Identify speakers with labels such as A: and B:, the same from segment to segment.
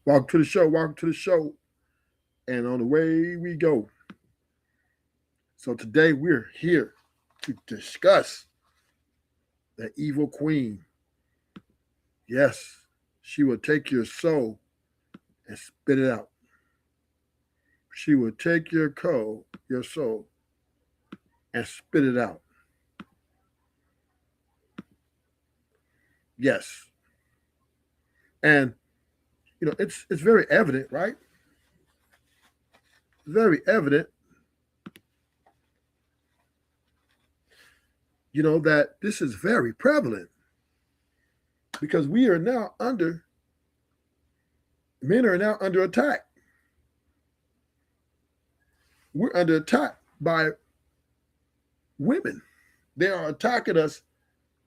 A: Welcome to the show. Welcome to the show. And on the way we go. So today we're here to discuss the evil queen. Yes, she will take your soul and spit it out. She will take your soul, and spit it out. Yes. And it's very evident, right? Very evident, that this is very prevalent because men are now under attack. We're under attack by women. They are attacking us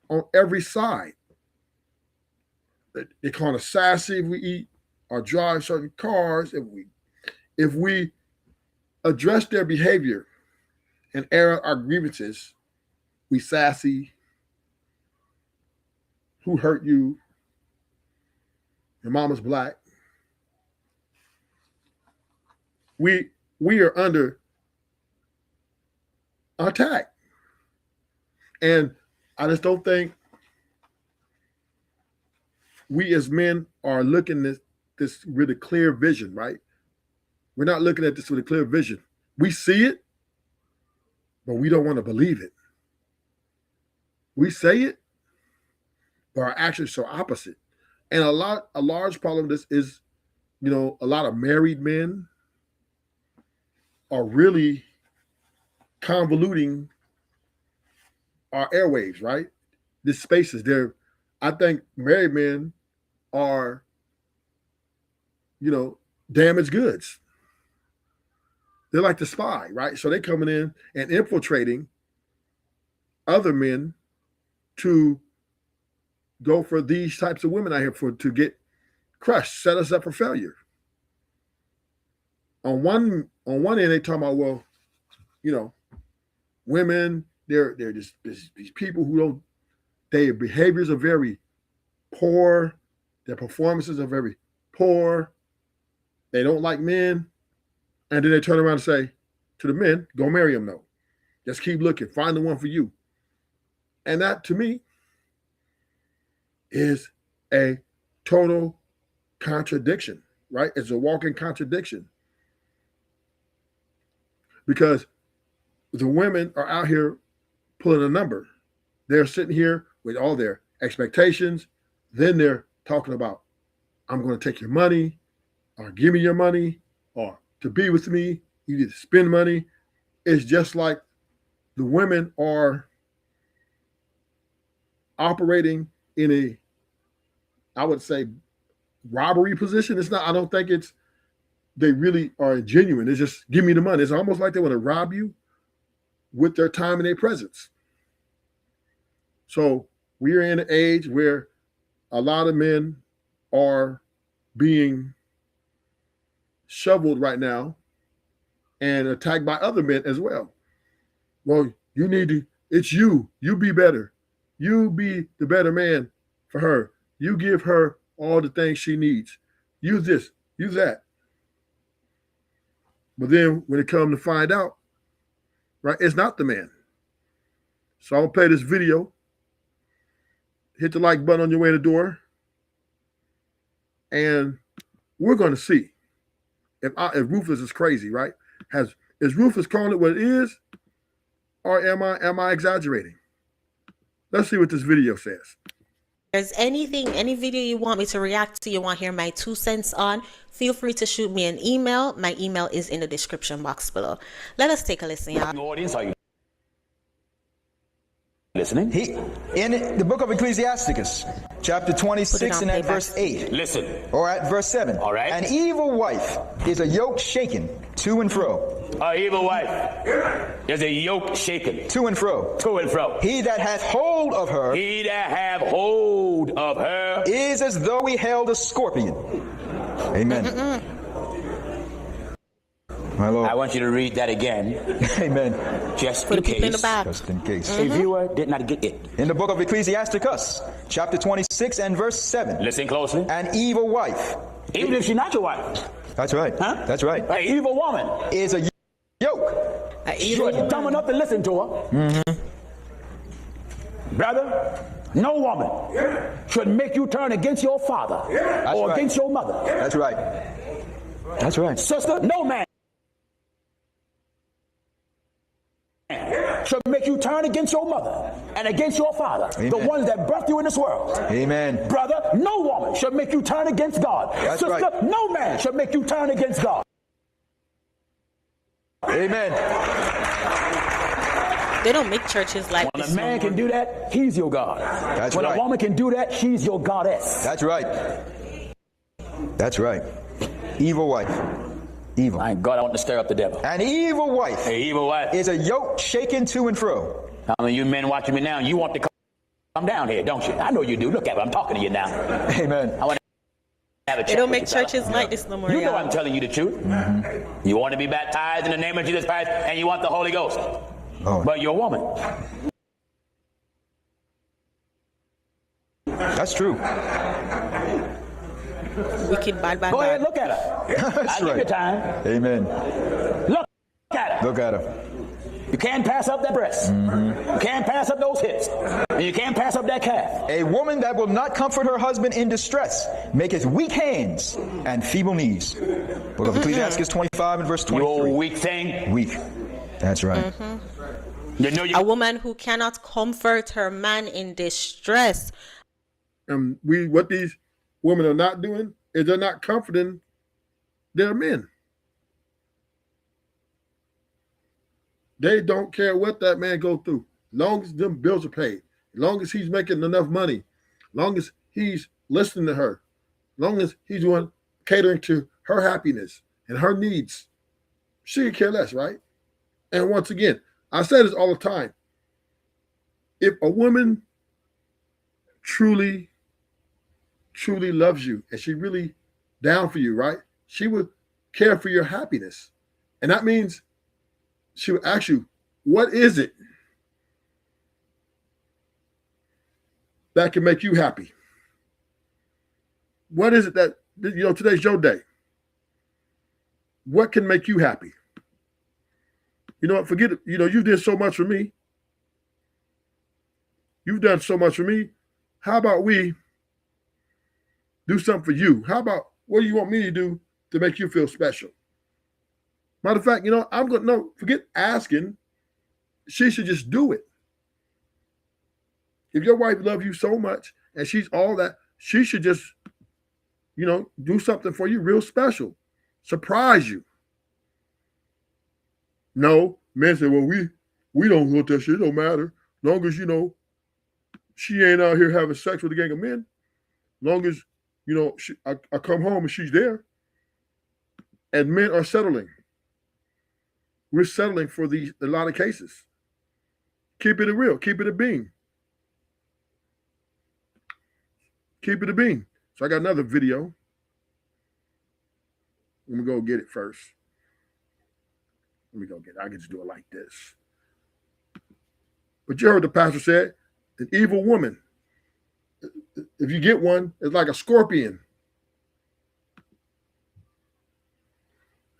A: on every side. They call us sassy if we eat or drive certain cars. If we address their behavior and air our grievances, we sassy. Who hurt you? Your mama's black. We are under attack. And I just don't think we as men are looking at this with a clear vision, right? We're not looking at this with a clear vision. We see it, but we don't want to believe it. We say it, but our actions show opposite. And a large problem of this is, a lot of married men are really convoluting our airwaves, right? These spaces, I think married men are, damaged goods. They're like the spy, right? So they're coming in and infiltrating other men to go for these types of women out here to get crushed, set us up for failure. On one end, they talking about, women, they're just these people who their behaviors are very poor, their performances are very poor, they don't like men, and then they turn around and say to the men, go marry them, though. Just keep looking, find the one for you. And that, to me, is a total contradiction, right? It's a walking contradiction. Because the women are out here pulling a number. They're sitting here with all their expectations. Then they're talking about, I'm going to take your money, or give me your money, or to be with me, you need to spend money. It's just like the women are operating in a, I would say, robbery position. It's not, I don't think they really are genuine. It's just, give me the money. It's almost like they want to rob you with their time and their presence. So we are in an age where a lot of men are being shoveled right now and attacked by other men as well. Well, it's you be better. You be the better man for her. You give her all the things she needs. Use this, use that. But then when it comes to find out, right, it's not the man. So I'll play this video. Hit the like button on your way to the door. And we're going to see if Rufus is crazy, right? Is Rufus calling it what it is? Or am I exaggerating? Let's see what this video says.
B: If there's any video you want me to react to, you want to hear my 2 cents on, feel free to shoot me an email. My email is in the description box below. Let us take a listen, y'all.
C: Audience, are you listening?
D: In the book of Ecclesiasticus, chapter 26 and at verse 8.
C: Listen.
D: Or at verse 7.
C: All right.
D: An evil wife is a yoke shaken to and fro.
C: An evil wife is a yoke shaken
D: To and fro.
C: to and fro.
D: He that hath hold of her
C: He that have hold of her
D: is as though he held a scorpion. Amen. My Lord.
C: I want you to read that again,
D: Amen.
C: just
B: For
C: in
B: the people in the
C: case
B: back.
D: Just in case.
C: a viewer did not get it.
D: In the book of Ecclesiasticus, chapter 26 and verse 7.
C: Listen closely.
D: An evil wife
C: Even if she's not your wife.
D: That's right.
C: Huh?
D: That's right.
C: An evil woman
D: Is a yoke.
C: you're dumb enough to listen to her.
D: Mm-hmm.
C: Brother, no woman should make you turn against your father or
D: right.
C: against your mother.
D: That's right. That's right.
C: Sister, no man should make you turn against your mother and against your father, the
D: Amen.
C: ones that birthed you in this world.
D: Amen.
C: Brother, no woman should make you turn against God.
D: That's
C: Sister,
D: right.
C: no man should make you turn against God.
D: Amen.
B: They don't make churches like
C: When
B: this
C: a man
B: no more.
C: can do that, he's your God.
D: That's
C: when
D: right.
C: a woman can do that, she's your goddess.
D: That's right. That's right. Evil wife. Evil.
C: My God, I want to stir up the devil.
D: An evil wife
C: Hey, evil wife.
D: is a yoke shaken to and fro.
C: How many of you men watching me now, you want to come down here, don't you? I know you do. Look at me. I'm talking to you now.
D: Amen.
C: I want to have a
B: They
C: chat
B: don't
C: with
B: make
C: you, fella.
B: churches like this no more.
C: You know
B: y'all.
C: I'm telling you the truth.
D: Mm-hmm.
C: You want to be baptized in the name of Jesus Christ and you want the Holy Ghost.
D: Oh,
C: But you're a woman.
D: that's true.
B: Wicked, bad, bad,
C: Go ahead,
B: bad.
C: look at her.
D: That's
C: I'll give you
D: right.
C: time.
D: Amen.
C: Look at her.
D: Look at her.
C: You can't pass up that breast.
D: Mm-hmm.
C: You can't pass up those hips. And you can't pass up that calf.
D: A woman that will not comfort her husband in distress maketh weak hands and feeble knees. Book of Ecclesiastes 25 and verse
C: You old
D: 23.
C: weak thing.
D: Weak. That's right.
C: You know you
B: A woman who cannot comfort her man in distress.
A: And what these women are not doing is they're not comforting their men. They don't care what that man go through. Long as them bills are paid, long as he's making enough money, long as he's listening to her, long as he's doing catering to her happiness and her needs, she can care less, right? And once again, I say this all the time. If a woman truly loves you and she really down for you, right? She would care for your happiness. And that means she would ask you, what is it that can make you happy? What is it that, today's your day. What can make you happy? You know what, forget it. You did so much for me. You've done so much for me. How about we do something for you? How about what do you want me to do to make you feel special? Matter of fact, forget asking. She should just do it. If your wife loves you so much and she's all that, she should just, do something for you real special. Surprise you. No, men say, well, we don't want that shit. It don't matter. Long as, she ain't out here having sex with a gang of men. Long as, I come home and she's there. And men are settling. We're settling for a lot of cases. Keep it real. Keep it a bean. Keep it a bean. So I got another video. Let me go get it first. Let me go get it. I can just do it like this. But you heard the pastor said, an evil woman, if you get one, it's like a scorpion.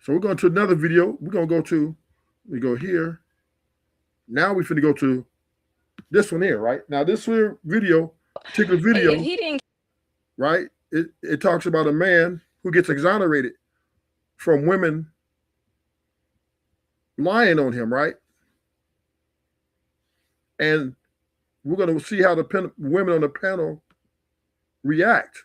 A: So we're going to another video. We're going to go we go here. Now we're finna go to this one here, right? Now this particular video,
E: He didn't.
A: right? It talks about a man who gets exonerated from women lying on him, right? And we're going to see how the women on the panel react.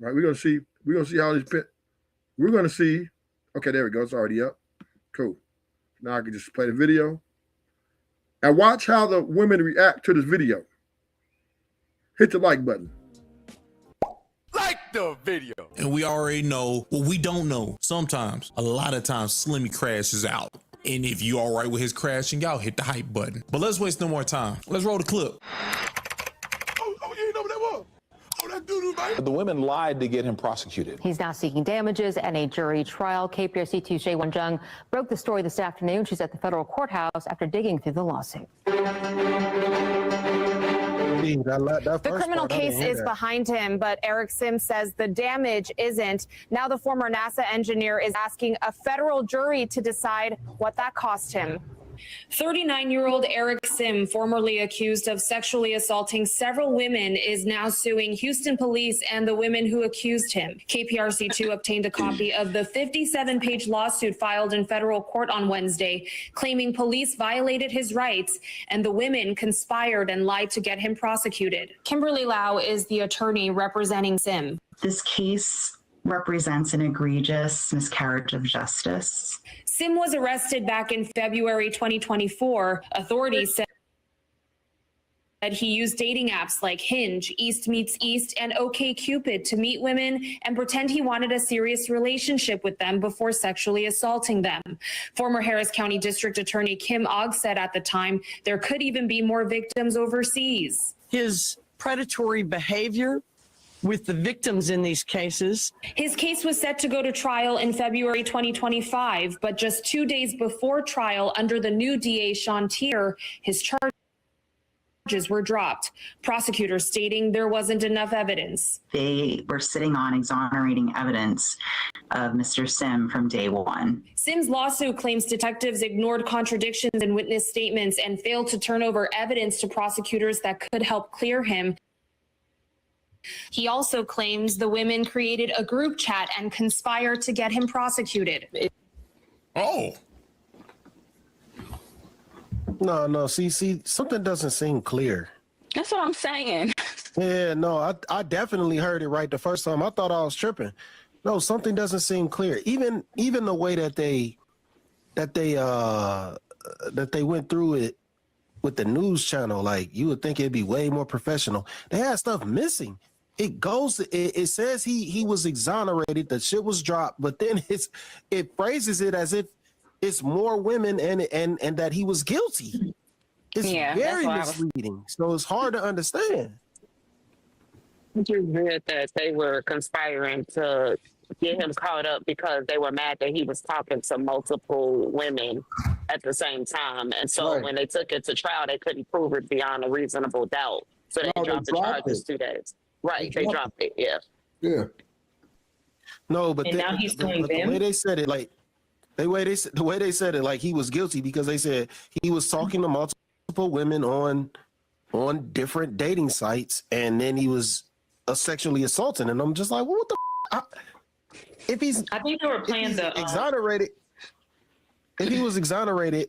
A: Right, we're gonna see how these we're gonna see. Okay, there we go. It's already up. Cool. Now I can just play the video and watch how the women react to this video. Hit the like button.
F: Like the video.
G: And we already know what we don't know. Sometimes, a lot of times, Slimmy crashes out. And if you all right with his crashing out, hit the hype button. But let's waste no more time. Let's roll the clip.
F: Oh, you know what that was? Oh, that doo-doo motherfucker.
H: The women lied to get him prosecuted.
I: He's now seeking damages and a jury trial. KPRC2's Jae Won-jung broke the story this afternoon. She's at the federal courthouse after digging through the lawsuit.
J: The criminal case is behind him, but Eric Sims says the damage isn't. Now the former NASA engineer is asking a federal jury to decide what that cost him. 39-year-old Eric Sim, formerly accused of sexually assaulting several women, is now suing Houston police and the women who accused him. KPRC2 obtained a copy of the 57-page lawsuit filed in federal court on Wednesday, claiming police violated his rights and the women conspired and lied to get him prosecuted. Kimberly Lau is the attorney representing Sim.
K: This case represents an egregious miscarriage of justice.
J: Sim was arrested back in February 2024. Authorities said he used dating apps like Hinge, East Meets East, and OkCupid to meet women and pretend he wanted a serious relationship with them before sexually assaulting them. Former Harris County District Attorney Kim Ogg said at the time there could even be more victims overseas.
L: His predatory behavior with the victims in these cases.
J: His case was set to go to trial in February 2025, but just 2 days before trial, under the new DA Sean Tier, his charges were dropped. Prosecutors stating there wasn't enough evidence.
K: They were sitting on exonerating evidence of Mr. Sim from day one.
J: Sim's lawsuit claims detectives ignored contradictions in witness statements and failed to turn over evidence to prosecutors that could help clear him. He also claims the women created a group chat and conspired to get him prosecuted.
G: Oh.
M: No. See, something doesn't seem clear.
E: That's what I'm saying.
M: Yeah, no, I definitely heard it right the first time. I thought I was tripping. No, something doesn't seem clear. Even the way that they went through it with the news channel, like you would think it'd be way more professional. They had stuff missing. It says he was exonerated, the shit was dropped, but then it phrases it as if it's more women and that he was guilty. It's very misleading. So it's hard to understand.
N: You read that they were conspiring to get him caught up because they were mad that he was talking to multiple women at the same time. And so when they took it to trial, they couldn't prove it beyond a reasonable doubt. So they dropped the charges 2 days. Right, they dropped it,
A: Yeah.
M: No, but
N: now he's suing
M: the
N: them?
M: way they said it, like the way they said it, like he was guilty because they said he was talking to multiple women on different dating sites, and then he was sexually assaulting, and I'm just like, well, what the? If he's,
N: I think they were playing the
M: exonerated. If he was exonerated,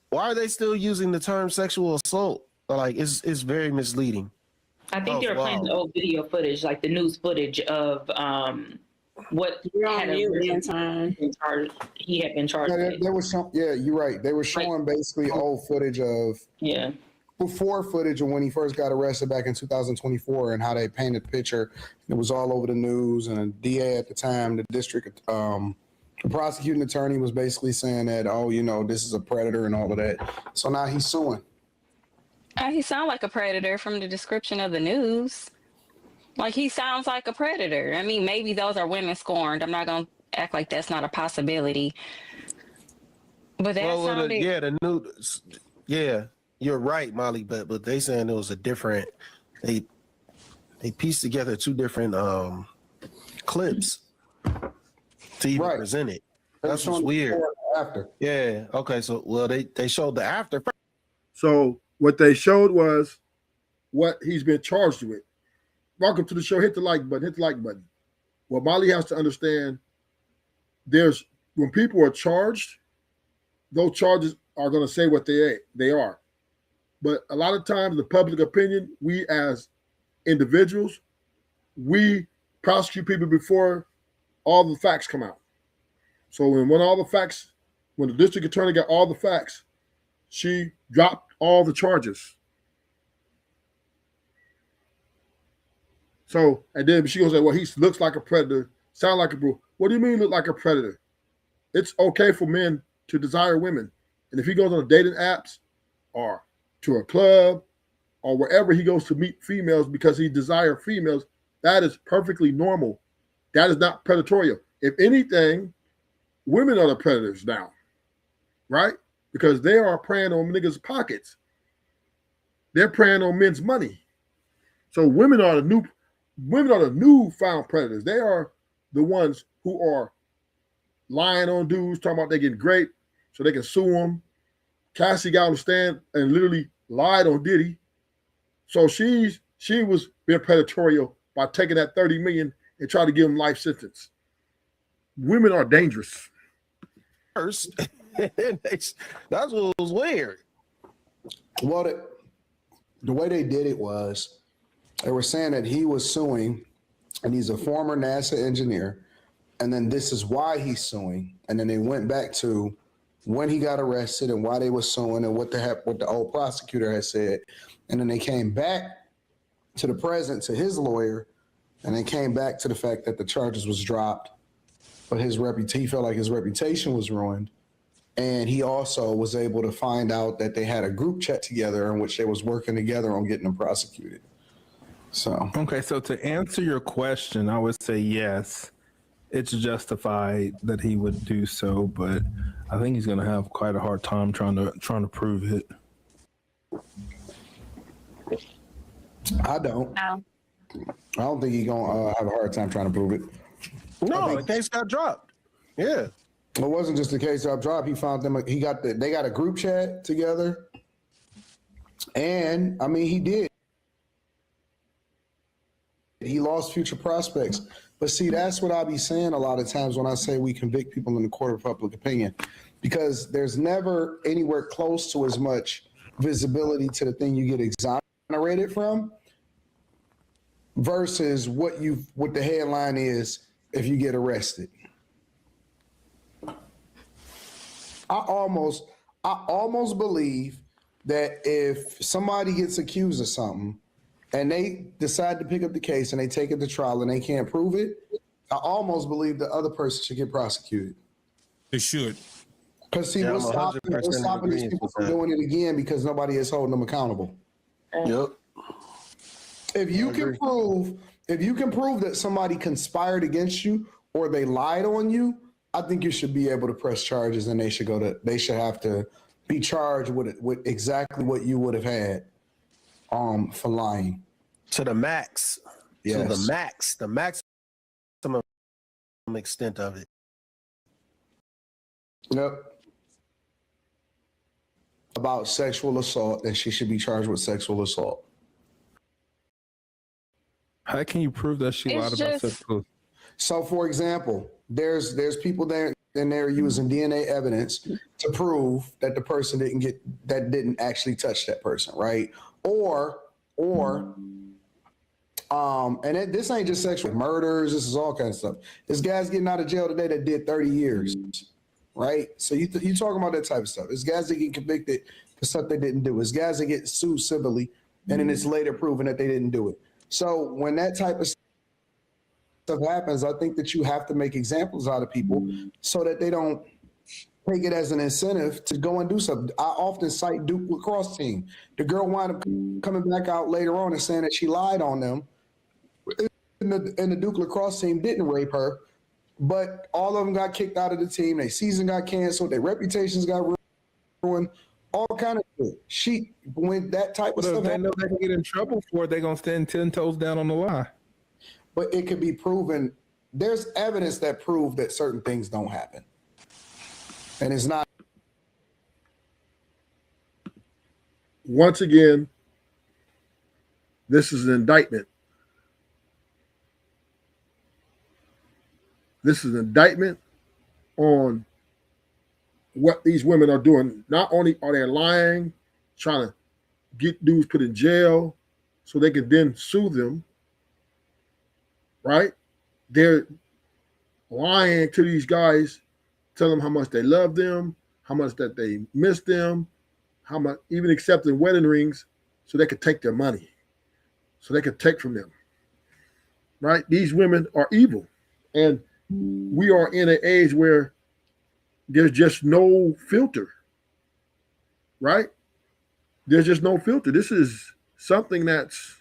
M: why are they still using the term sexual assault? Like, it's very misleading.
N: I think they were playing the old video footage, like the news footage of what he had been charged with.
O: There was some, you're right. They were showing basically old footage of before footage of when he first got arrested back in 2024 and how they painted the picture. It was all over the news, and the DA at the time, the district, the prosecuting attorney was basically saying that, this is a predator and all of that. So now he's suing.
E: He sounds like a predator from the description of the news. Like, he sounds like a predator. I mean, maybe those are women scorned. I'm not going to act like that's not a possibility. But that sounded... you're right, Molly, but they saying it was a different... They pieced together two different clips to even present it. That's what's weird.
O: After.
M: Yeah, okay, so, they showed the after.
A: So what they showed was what he's been charged with. Welcome to the show. Hit the like button. Hit the like button. What Molly has to understand, when people are charged, those charges are going to say what they are. But a lot of times, the public opinion, we as individuals, we prosecute people before all the facts come out. So when the district attorney got all the facts, she dropped all the charges. So, and then she goes, well, he looks like a predator, sound like a bro. What do you mean look like a predator? It's okay for men to desire women. And if he goes on dating apps or to a club or wherever he goes to meet females because he desires females, that is perfectly normal. That is not predatory. If anything, women are the predators now, right? Because they are preying on niggas' pockets. They're preying on men's money. So women are the newfound predators. They are the ones who are lying on dudes, talking about they getting great, so they can sue them. Cassie got on the stand and literally lied on Diddy. So she was being predatory by taking that $30 million and trying to give him life sentence. Women are dangerous.
M: First, that's what was weird.
O: Well, the way they did it was they were saying that he was suing, and he's a former NASA engineer, and then this is why he's suing, and then they went back to when he got arrested and why they were suing and what the old prosecutor had said, and then they came back to the present, to his lawyer, and they came back to the fact that the charges was dropped, but he felt like his reputation was ruined. And he also was able to find out that they had a group chat together in which they was working together on getting him prosecuted. So
P: okay, so to answer your question, I would say yes, it's justified that he would do so, but I think he's going to have quite a hard time trying to prove it.
O: I don't think he's gonna have a hard time trying to prove it.
M: No, the case got dropped. Yeah.
O: It wasn't just the case got dropped. He found them. They got a group chat together, and I mean he did. He lost future prospects. But see, that's what I'll be saying a lot of times when I say we convict people in the court of public opinion, because there's never anywhere close to as much visibility to the thing you get exonerated from versus what the headline is if you get arrested. I almost believe that if somebody gets accused of something and they decide to pick up the case and they take it to trial and they can't prove it, I almost believe the other person should get prosecuted.
G: They should.
O: Because see, we're stopping these people from doing it again because nobody is holding them accountable.
M: Yep.
O: If you can prove that somebody conspired against you or they lied on you, I think you should be able to press charges, and they should have to be charged with exactly what you would have had for lying.
M: To the max.
O: Yes.
M: To the maximum extent of it.
O: Yep. About sexual assault, and she should be charged with sexual assault.
P: How can you prove that she lied about sexual?
O: So, for example, there's people there and they're using DNA evidence to prove that the person didn't actually touch that person, right? This ain't just sexual murders. This is all kinds of stuff. This guy's getting out of jail today that did 30 years, right? So you talking about that type of stuff. It's guys that get convicted for stuff they didn't do. It's guys that get sued civilly, and then it's later proven that they didn't do it. So when that type of stuff happens, I think that you have to make examples out of people so that they don't take it as an incentive to go and do something. I often cite Duke lacrosse team. The girl wound up coming back out later on and saying that she lied on them. And the Duke lacrosse team didn't rape her, but all of them got kicked out of the team. Their season got canceled. Their reputations got ruined. All kind of shit. When that type of stuff
P: if they know they can get in trouble for it, they're going to stand 10 toes down on the lie.
O: But it could be proven. There's evidence that prove that certain things don't happen. And it's not.
A: Once again, this is an indictment. This is an indictment on what these women are doing. Not only are they lying, trying to get dudes put in jail so they can then sue them, right? They're lying to these guys, tell them how much they love them, how much that they miss them, how much, even accepting wedding rings so they could take their money, so they could take from them, right? These women are evil. And we are in an age where there's just no filter, right? There's just no filter. This is something that's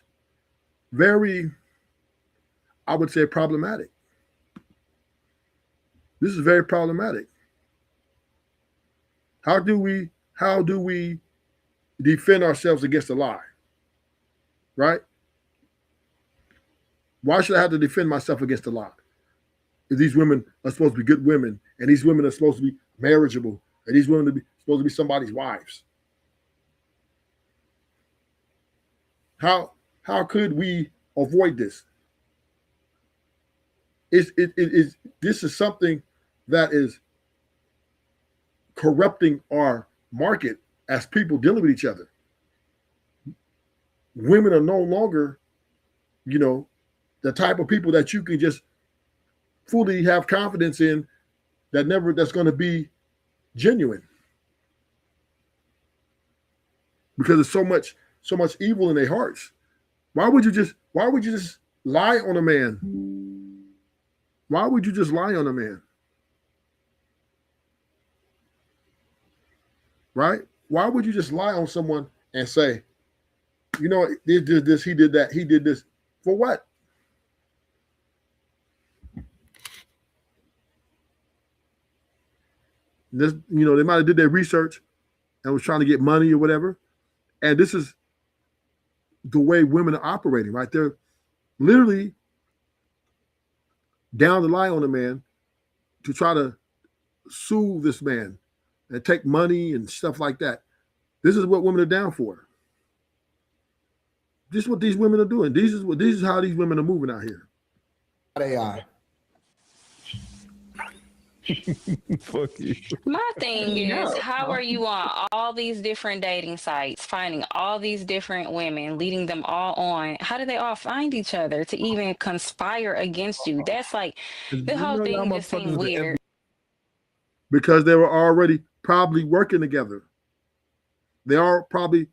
A: very, I would say, problematic. This is very problematic. How do we defend ourselves against a lie? Right? Why should I have to defend myself against a lie? If these women are supposed to be good women, and these women are supposed to be marriageable, and these women are supposed to be somebody's wives. How could we avoid this? This is something that is corrupting our market as people dealing with each other. Women are no longer, the type of people that you can just fully have confidence in that's going to be genuine. Because there's so much evil in their hearts. Why would you just lie on a man? Why would you just lie on a man? Right? Why would you just lie on someone and say, he did this, he did that, he did this? For what? This, they might have did their research and was trying to get money or whatever. And this is the way women are operating, right? They're literally down the line on a man to try to soothe this man and take money and stuff like that. This is what women are down for. This is what these women are doing. This is how these women are moving out here.
O: AI.
P: Fuck you.
E: My thing is, how are you on all these different dating sites, finding all these different women, leading them all on? How do they all find each other to even conspire against you? That's like, the whole thing just seems weird.
A: Because they were already probably working together. They all probably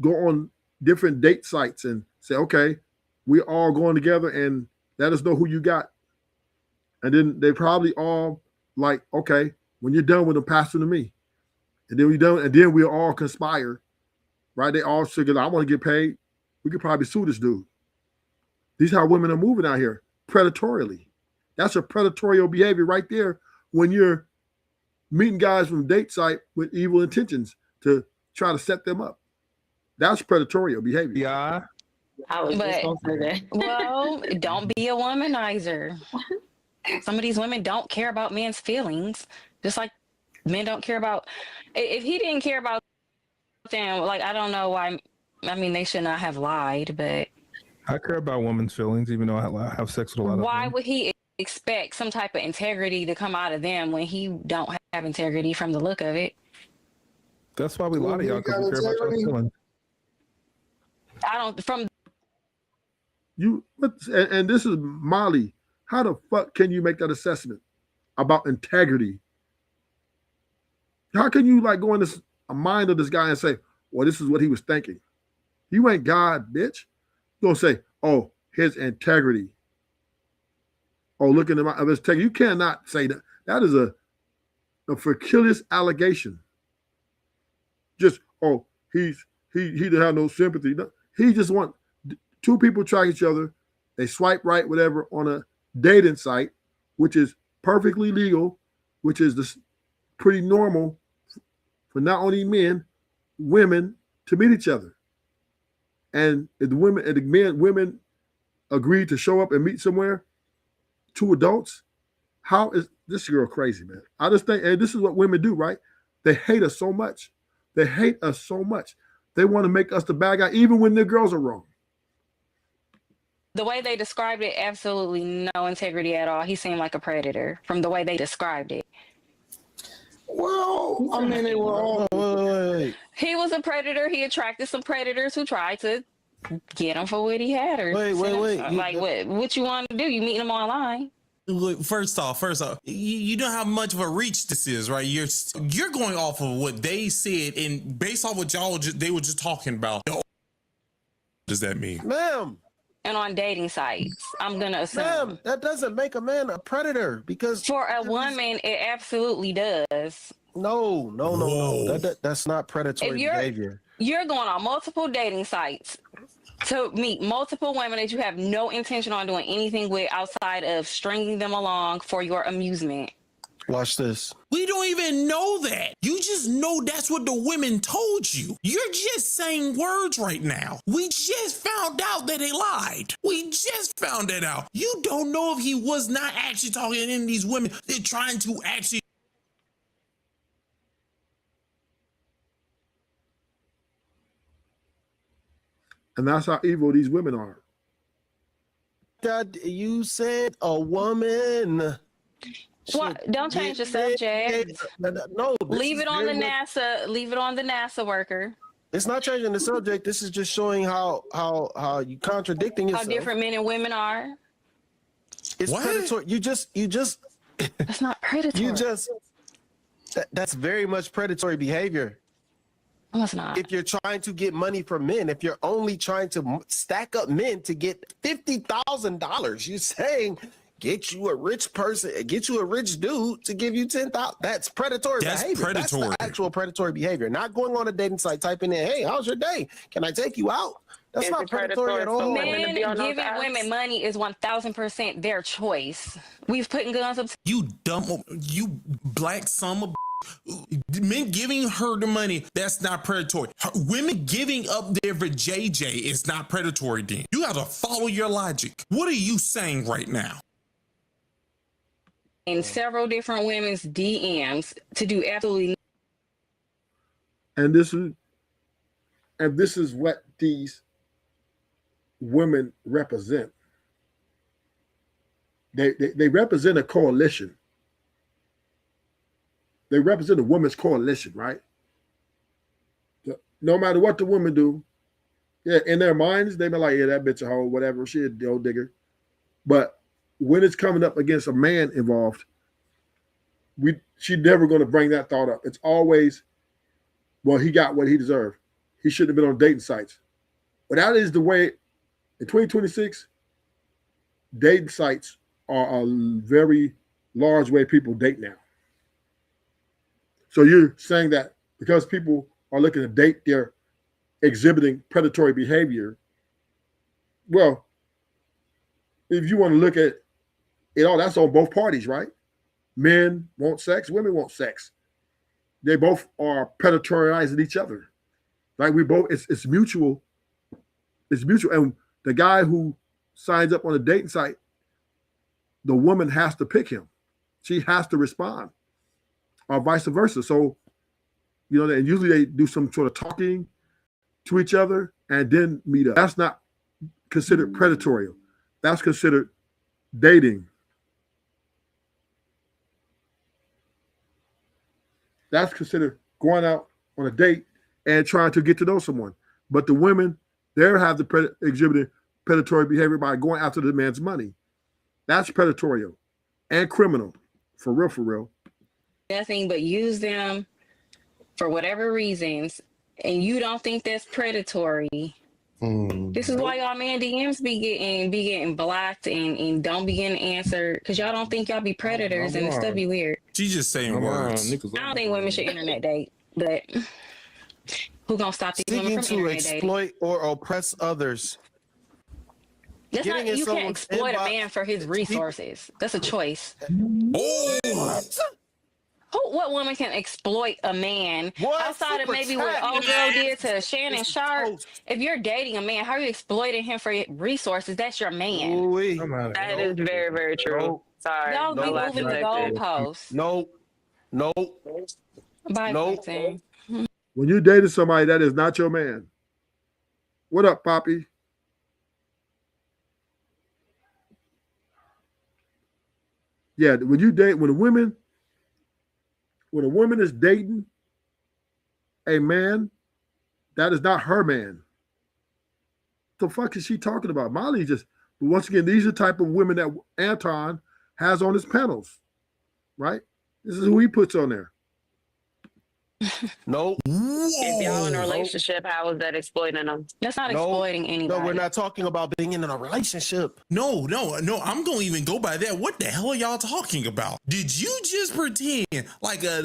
A: go on different date sites and say, okay, we're all going together and let us know who you got. And then they probably all like, okay, when you're done with them, pass them to me. And then we all conspire, right? They all figure, I want to get paid. We could probably sue this dude. These are how women are moving out here, predatorily. That's a predatory behavior right there when you're meeting guys from date site with evil intentions to try to set them up. That's predatory behavior.
P: Yeah.
E: I was just gonna say that. Well, don't be a womanizer. Some of these women don't care about men's feelings, just like men don't care about. If he didn't care about them, like, I don't know why. I mean, they should not have lied, but
P: I care about women's feelings, even though I have sex with a lot of
E: why
P: them.
E: would he expect some type of integrity to come out of them when he don't have integrity from the look of it?
P: That's why we lie to y'all, because we care about y'all feelings.
E: I don't. From
A: you, and this is Molly. How the fuck can you make that assessment about integrity? How can you like go in this a mind of this guy and say, well, this is what he was thinking? You ain't God, bitch. You're gonna say, oh, his integrity. Oh, look at his integrity. You cannot say that. That is a frivolous allegation. Just, oh, he didn't have no sympathy. No, he just want two people track each other. They swipe right, whatever, on a dating site, which is perfectly legal, which is pretty normal for not only men, women to meet each other. And if the women agree to show up and meet somewhere, two adults, how is this girl crazy, man? I just think, and this is what women do, right? They hate us so much. They hate us so much. They want to make us the bad guy, even when their girls are wrong.
E: the way they described it, absolutely no integrity at all. He seemed like a predator from the way they described it.
O: Well, I mean, they were all.
E: He was a predator. He attracted some predators who tried to get him for what he had. Or
M: wait.
E: Like, what you want to do? You meeting him online?
G: Look, first off, you know how much of a reach this is, right? You're going off of what they said, and based off what they were just talking about. What does that mean,
M: ma'am?
E: And on dating sites, I'm gonna assume.
M: Ma'am, that doesn't make a man a predator, because
E: for a woman, it absolutely does.
M: No. That's not predatory behavior.
E: you're going on multiple dating sites to meet multiple women that you have no intention on doing anything with outside of stringing them along for your amusement.
M: Watch this.
G: We don't even know that. You just know that's what the women told you. You're just saying words right now. We just found out that they lied. We just found that out. You don't know if he was not actually talking to any of these women. They're trying to actually.
A: And that's how evil these women are.
M: God, you said a woman.
E: What? Don't change the subject.
M: No,
E: leave it on the NASA. Leave it on the NASA worker.
M: It's not changing the subject. This is just showing how you contradicting yourself.
E: How different men and women are.
M: It's predatory. You just.
E: That's not predatory.
M: You just. That's very much predatory behavior.
E: No, it's not.
M: If you're trying to get money from men, if you're only trying to stack up men to get $50,000, you're saying. Get you a rich person, get you a rich dude to give you 10,000. That's predatory behavior.
G: Predatory.
M: That's the actual predatory behavior. Not going on a dating site, typing in, "Hey, how's your day? Can I take you out?" That's not predatory at all.
E: Men giving women money is 1,000% their choice. We've put guns up.
G: You dumb, you black son of. Men giving her the money, that's not predatory. Women giving up their JJ is not predatory, then. You have to follow your logic. What are you saying right now?
E: In several different women's DMs to do absolutely.
A: And this is what these women represent. They represent a coalition. They represent a women's coalition, right? No matter what the women do, yeah, in their minds, they be like, yeah, that bitch a hoe, whatever, she a gold digger. But when it's coming up against a man involved, she's never going to bring that thought up. It's always, well, he got what he deserved. He shouldn't have been on dating sites. But that is the way, in 2026, dating sites are a very large way people date now. So you're saying that because people are looking to date, they're exhibiting predatory behavior. Well, if you want to look at it all, that's on both parties, right? Men want sex, women want sex. They both are predatorializing each other. Like we both, it's mutual. It's mutual. And the guy who signs up on a dating site, the woman has to pick him. She has to respond, or vice versa. So, and usually they do some sort of talking to each other and then meet up. That's not considered predatory. That's considered dating. That's considered going out on a date and trying to get to know someone. But the women, they have exhibited predatory behavior by going after the man's money. That's predatory and criminal, for real, for real.
E: Nothing but use them for whatever reasons, and you don't think that's predatory. This is why y'all man DMs be getting blocked and don't be getting answered, because y'all don't think y'all be predators and stuff be weird.
G: She's just saying words.
E: I don't think women should internet date, but who gonna stop these women from
M: Seeking to
E: internet
M: exploit
E: dating?
M: or oppress others.
E: That's not,
M: Getting in
E: you can't
M: someone's
E: exploit a
M: inbox-
E: man for his resources. That's a choice.
G: Oh,
E: What woman can exploit a man outside of maybe what old girl did to Shannon Sharp? If you're dating a man, how are you exploiting him for resources? That's your man.
N: That is very, very true. Sorry.
E: Y'all be moving the goalposts.
M: Nope.
E: Bye, Quentin.
A: When you dated somebody that is not your man, what up, Poppy? Yeah, when a woman is dating a man that is not her man, the fuck is she talking about? Molly but once again, these are the type of women that Anton has on his panels, right? This is who he puts on there.
M: No.
N: If y'all in a relationship, how is that exploiting them?
E: That's not exploiting anybody.
M: No, we're not talking about being in a relationship.
G: No. I'm gonna even go by that. What the hell are y'all talking about? Did you just pretend like a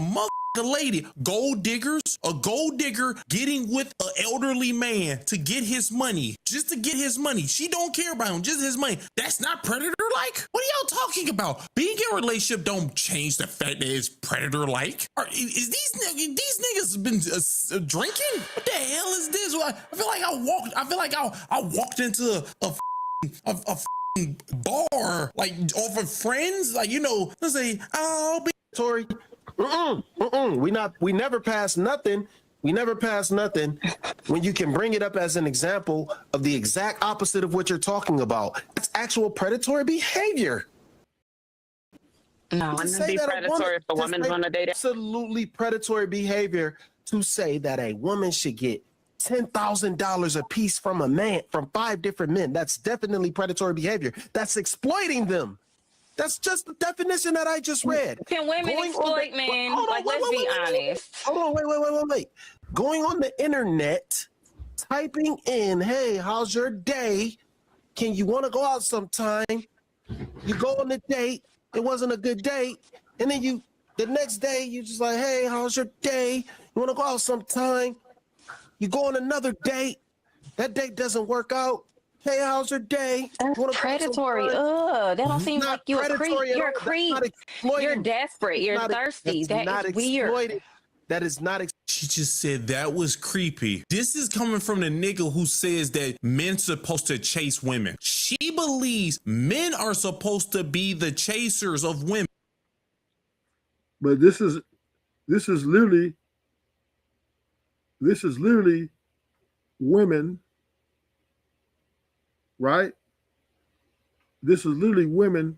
G: mother a lady. Gold diggers, a gold digger getting with an elderly man to get his money, just to get his money. She don't care about him, just his money. That's not predator-like? What are y'all talking about? Being in a relationship don't change the fact that it's predator-like. Is these niggas been drinking? What the hell is this? I feel like I walked into a bar, like off of Friends, like, you know, let's say, I'll be
M: Tori. We never pass nothing. We never pass nothing when you can bring it up as an example of the exact opposite of what you're talking about. That's actual predatory behavior.
N: No, wouldn't it be predatory if a woman's on a date?
M: Absolutely predatory behavior to say that a woman should get $10,000 a piece from a man, from 5 different men. That's definitely predatory behavior. That's exploiting them. That's just the definition that I just read.
E: Can women exploit men? Let's be honest.
M: Hold on, wait. Going on the internet, typing in, hey, how's your day? Can you want to go out sometime? You go on the date. It wasn't a good date. And then the next day, you just like, hey, how's your day? You want to go out sometime? You go on another date. That date doesn't work out. Hey, how's your day?
E: That's predatory. Ugh, that don't seem like you're a creep. You're a creep. You're desperate. You're thirsty. That is weird.
M: That is not.
G: She just said that was creepy. This is coming from the nigga who says that men supposed to chase women. She believes men are supposed to be the chasers of women.
A: But this is literally women, right? This is literally women.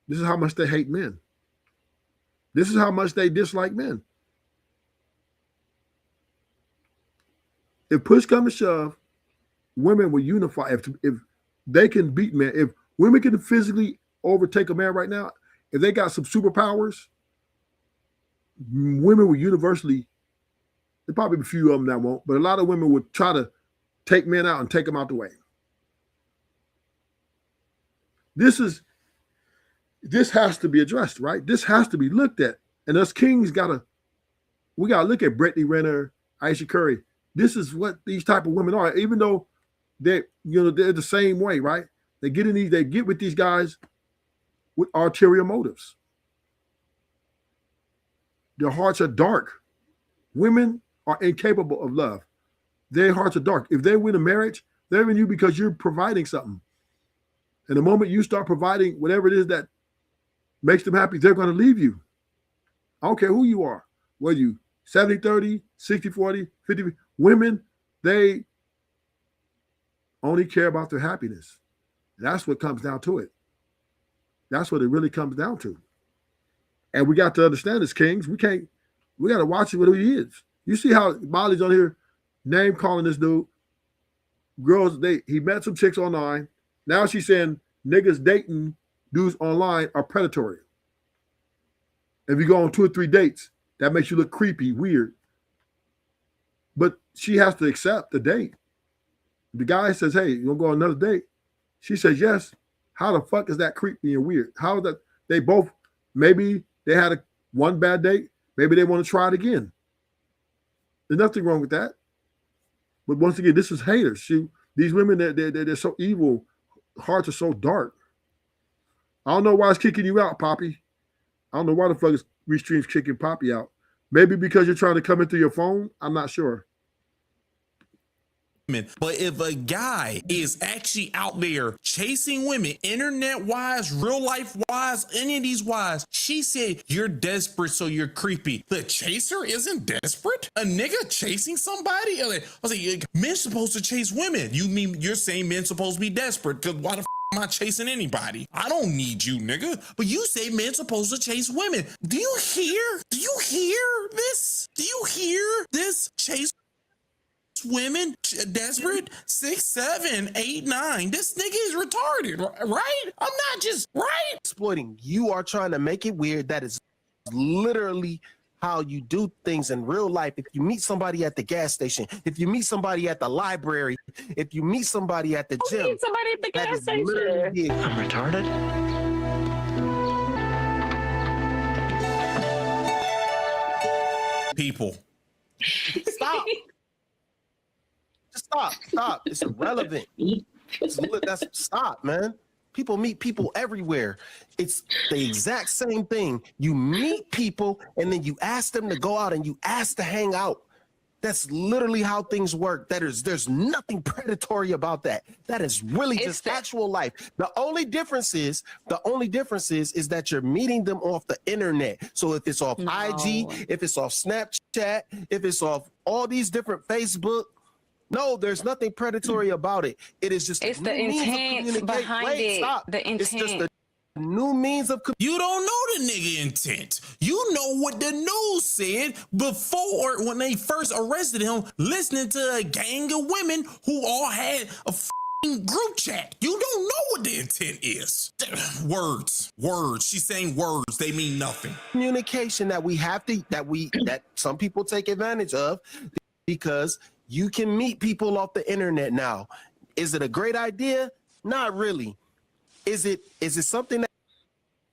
A: This is how much they hate men. This is how much they dislike men. If push comes to shove, women will unify. If they can beat men, if women can physically overtake a man right now, if they got some superpowers, women will universally, there'll probably be a few of them that won't, but a lot of women would try to take men out and take them out the way. This has to be addressed, right? This has to be looked at. And us kings we gotta look at Brittany Renner, Ayesha Curry. This is what these type of women are, even though they're the same way, right? They get with these guys with ulterior motives. Their hearts are dark. Women are incapable of love. Their hearts are dark. If they win a marriage, they're in you because you're providing something. And the moment you start providing whatever it is that makes them happy, they're going to leave you. I don't care who you are, whether you 70-30, 60-40, 50. Women, they only care about their happiness. That's what comes down to it. That's what it really comes down to. And we got to understand as kings, we got to watch it with who he is. You see how Molly's on here name calling this dude. Girls, he met some chicks online. Now she's saying niggas dating dudes online are predatory. If you go on 2 or 3 dates, that makes you look creepy, weird. But she has to accept the date. The guy says, hey, you gonna go on another date? She says, yes. How the fuck is that creepy and weird? How is that? They both, maybe they had one bad date. Maybe they want to try it again. There's nothing wrong with that. But once again, this is haters. These women, they're so evil. Hearts are so dark. I don't know why it's kicking you out, Poppy. I don't know why the fuck is Restream's kicking Poppy out. Maybe because you're trying to come in through your phone. I'm not sure.
G: But if a guy is actually out there chasing women, internet wise, real life wise, any of these wise, she said, you're desperate, so you're creepy. The chaser isn't desperate? A nigga chasing somebody? I was like, men's supposed to chase women. You're saying men's supposed to be desperate? Because why the am I chasing anybody? I don't need you, nigga. But you say men's supposed to chase women. Do you hear this? Do you hear this? Chase women desperate? 6, 7, 8, 9. This nigga is retarded, right? I'm not just right.
M: Exploiting. You are trying to make it weird. That is literally how you do things in real life. If you meet somebody at the gas station, if you meet somebody at the library, if you meet somebody at the gym,
N: meet somebody at the gas station.
M: I'm retarded.
G: people.
M: Stop. Just stop. It's irrelevant. Stop, man. People meet people everywhere. It's the exact same thing. You meet people and then you ask them to go out and you ask to hang out. That's literally how things work. There's nothing predatory about that. That is really just actual life. The only difference is that you're meeting them off the internet. So if it's off IG, if it's off Snapchat, if it's off all these different Facebook, no, there's nothing predatory about it. It is just
E: the intent behind it.
M: Stop.
E: The intent.
M: It's just a new means of.
G: You don't know the nigga intent. You know what the news said before when they first arrested him, listening to a gang of women who all had a group chat. You don't know what the intent is. Words. She's saying words. They mean nothing.
M: Communication that we have to that some people take advantage of because you can meet people off the internet now. Is it a great idea? Not really. Is it something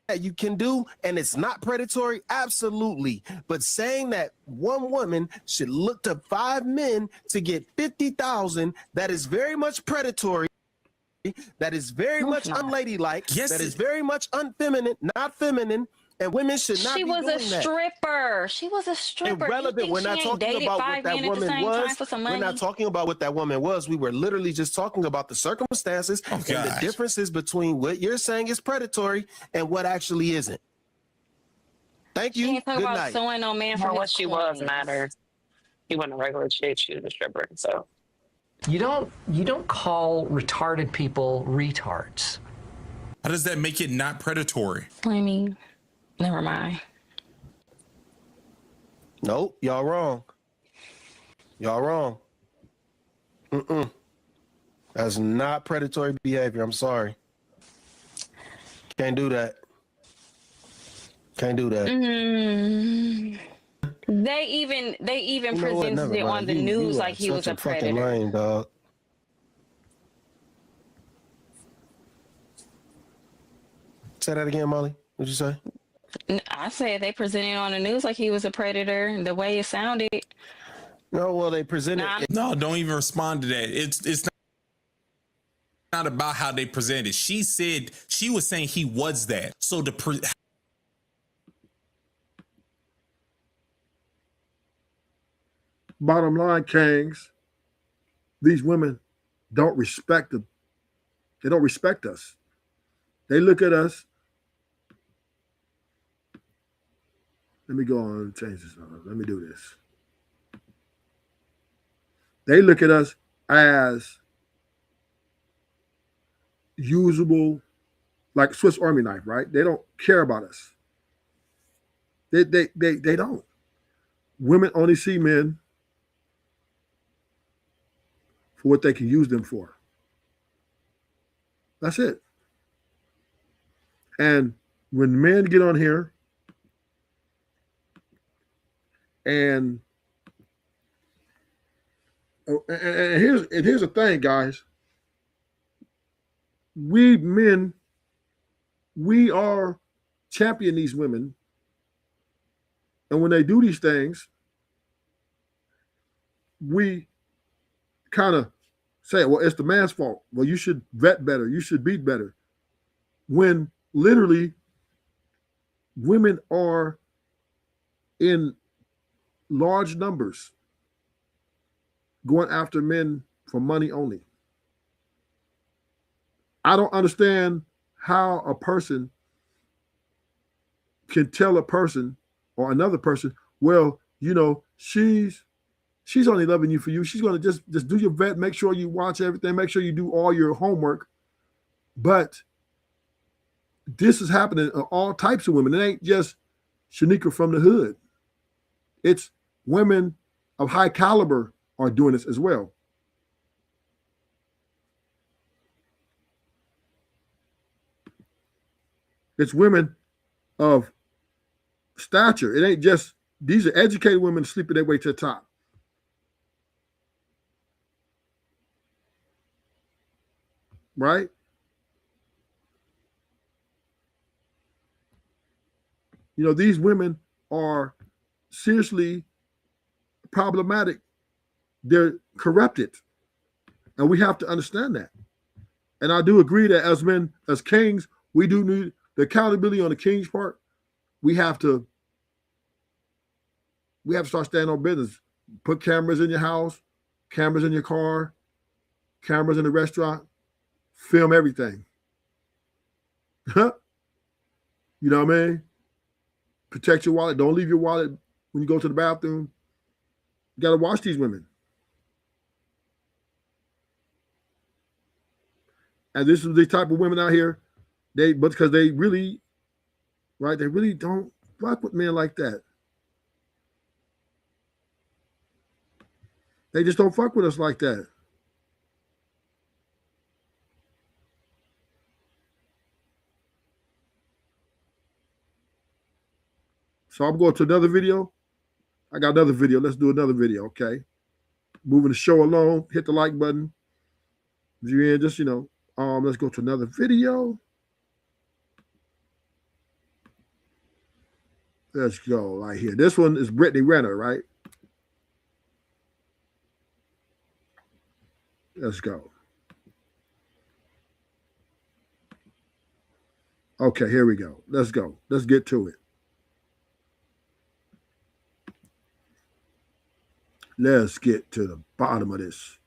M: that you can do and it's not predatory? Absolutely. But saying that one woman should look to 5 men to get 50,000, that is very much predatory. That is very much unladylike.
G: Yes,
M: that is very much unfeminine, not feminine. And women should not be doing that.
E: She was a stripper.
M: Irrelevant. We're not talking about what that woman was. We're not talking about what that woman was. We were literally just talking about the circumstances and the differences between what you're saying is predatory and what actually isn't. Thank you.
E: She ain't talking
M: Good
E: about
M: night.
E: suing no man for
N: what she was matter. He wasn't a regular chick. She was a stripper. So
Q: you don't call retarded people retards.
G: How does that make it not predatory?
E: I mean, never mind.
M: Nope, y'all wrong. That's not predatory behavior. I'm sorry. Can't do that.
E: They even presented it on the news like he was a predator.
M: Lame, dog. Say that again, Molly. What'd you say?
E: I said they presented it on the news like he was a predator. The way it sounded.
M: No, well, they presented.
G: No, don't even respond to that. It's not about how they presented. She said she was saying he was that. So
A: bottom line, Kangs, these women don't respect them. They don't respect us. They look at us. Let me go on and change this. Let me do this. They look at us as usable, like Swiss Army knife, right? They don't care about us. They don't. Women only see men for what they can use them for. That's it. And when men get on here and here's the thing, guys. We men, we are champion these women. And when they do these things, we kind of say, well, it's the man's fault. Well, you should vet better. You should beat better. When literally women are in large numbers going after men for money only. I don't understand how a person can tell a person or another person, well, you know, she's only loving you for you. She's going to just do your vet, make sure you watch everything, make sure you do all your homework. But this is happening to all types of women. It ain't just Shanika from the hood. It's women of high caliber are doing this as well. It's women of stature. It ain't just, these are educated women sleeping their way to the top. Right? You know, these women are seriously problematic. They're corrupted. And we have to understand that. And I do agree that as men, as kings, we do need the accountability on the king's part. We have to start standing on business. Put cameras in your house, cameras in your car, cameras in the restaurant, film everything. You know what I mean? Protect your wallet. Don't leave your wallet when you go to the bathroom. You got to watch these women. And this is the type of women out here, because they really, right, they really don't fuck with men like that. They just don't fuck with us like that. So I'm going to another video. I got another video. Let's do another video, okay? Moving the show along. Hit the like button. If you're in, just, let's go to another video. Let's go right here. This one is Brittany Renner, right? Let's go. Okay, here we go. Let's go. Let's get to it. Let's get to the bottom of this.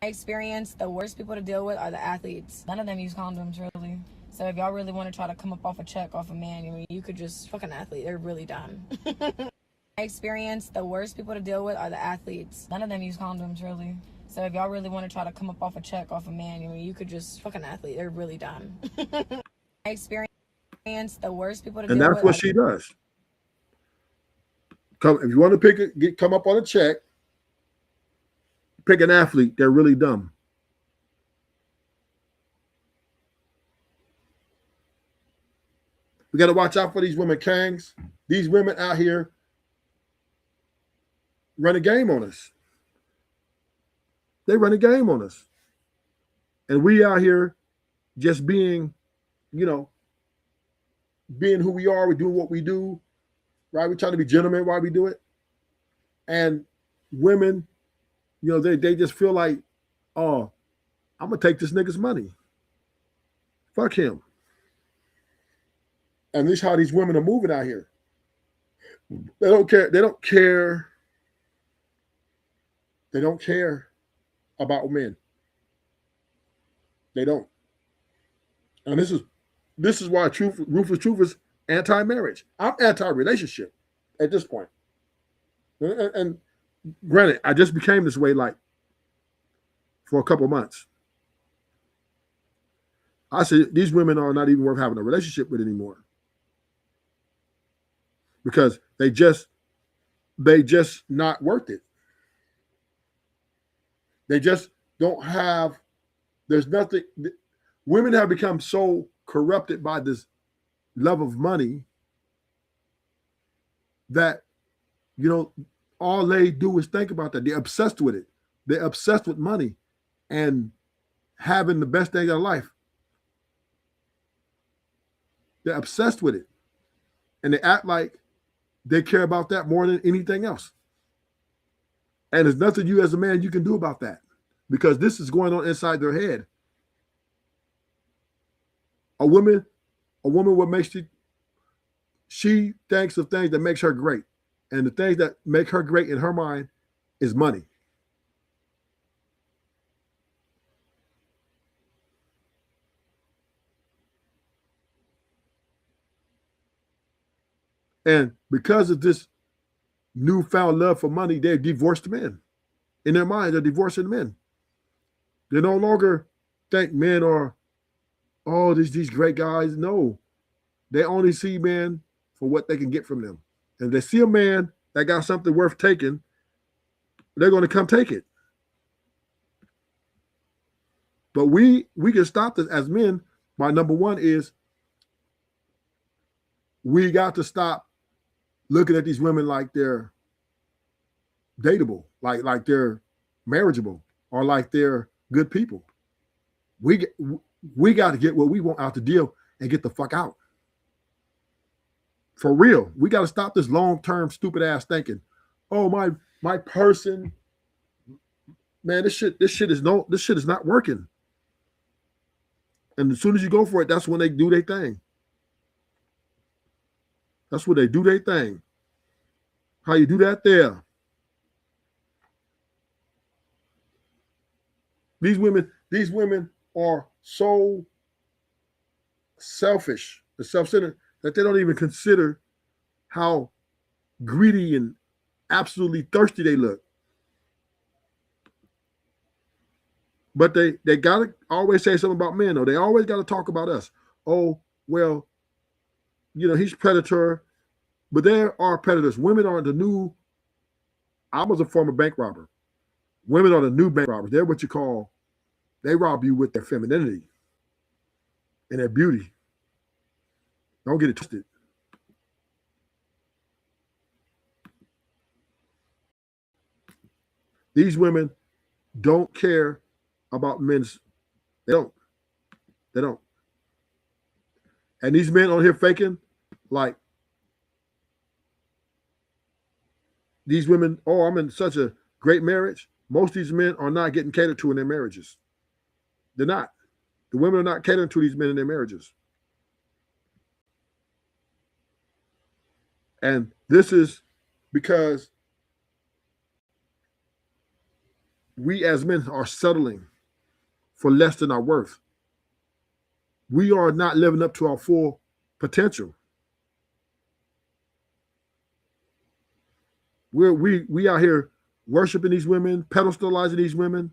R: Experience, the worst people to deal with are the athletes. None of them use condoms, really. So if y'all really want to try to come up off a check off a man, you could just fuck an athlete. They're really dumb. Experience, the worst people to deal with are the athletes. None of them use condoms, really. So if y'all really want to try to come up off a check off a man, you could just fuck an athlete. They're really dumb. Experience, the worst people to deal with.
A: And that's what she does. If you want to come up on a check, pick an athlete. They're really dumb. We got to watch out for these women, Kangs. These women out here run a game on us. They run a game on us. And we out here just being, being who we are. We do what we do, right? We try to be gentlemen while we do it. And women, they just feel like, oh, I'm going to take this nigga's money. Fuck him. And this is how these women are moving out here. They don't care. They don't care. They don't care about men. They don't. And this is why Ruthless Truth is anti-marriage. I'm anti-relationship at this point. And granted, I just became this way for a couple months. I said these women are not even worth having a relationship with anymore. Because they just not worth it. They just don't have, there's nothing. Women have become so corrupted by this love of money that, all they do is think about that. They're obsessed with it. They're obsessed with money and having the best day of their life. They're obsessed with it. And they act like they care about that more than anything else. And there's nothing you as a man you can do about that, because this is going on inside their head. A woman what makes she thinks of things that makes her great. And the things that make her great in her mind is money. And because of this newfound love for money, they've divorced men. In their mind, they're divorcing men. They no longer think men are, these great guys. No, they only see men for what they can get from them. And if they see a man that got something worth taking, they're going to come take it. But we can stop this as men by, number one is we got to stop looking at these women like they're dateable, like they're marriageable, or like they're good people. We got to get what we want out the deal and get the fuck out. For real. We got to stop this long-term stupid ass thinking. Oh, my person. Man, this shit is not working. And as soon as you go for it, that's when they do their thing. That's when they do their thing. How you do that there? These women are so selfish and self-centered that they don't even consider how greedy and absolutely thirsty they look. But they gotta always say something about men, though. They always gotta talk about us. Oh, well, he's a predator, but there are predators. Women are the new. I was a former bank robber. Women are the new bank robbers. They're what you call, they rob you with their femininity and their beauty. Don't get it twisted. These women don't care about men's. They don't. And these men on here faking, like these women, oh, I'm in such a great marriage. Most of these men are not getting catered to in their marriages. They're not. The women are not catering to these men in their marriages. And this is because we as men are settling for less than our worth. We are not living up to our full potential. We out here worshiping these women, pedestalizing these women.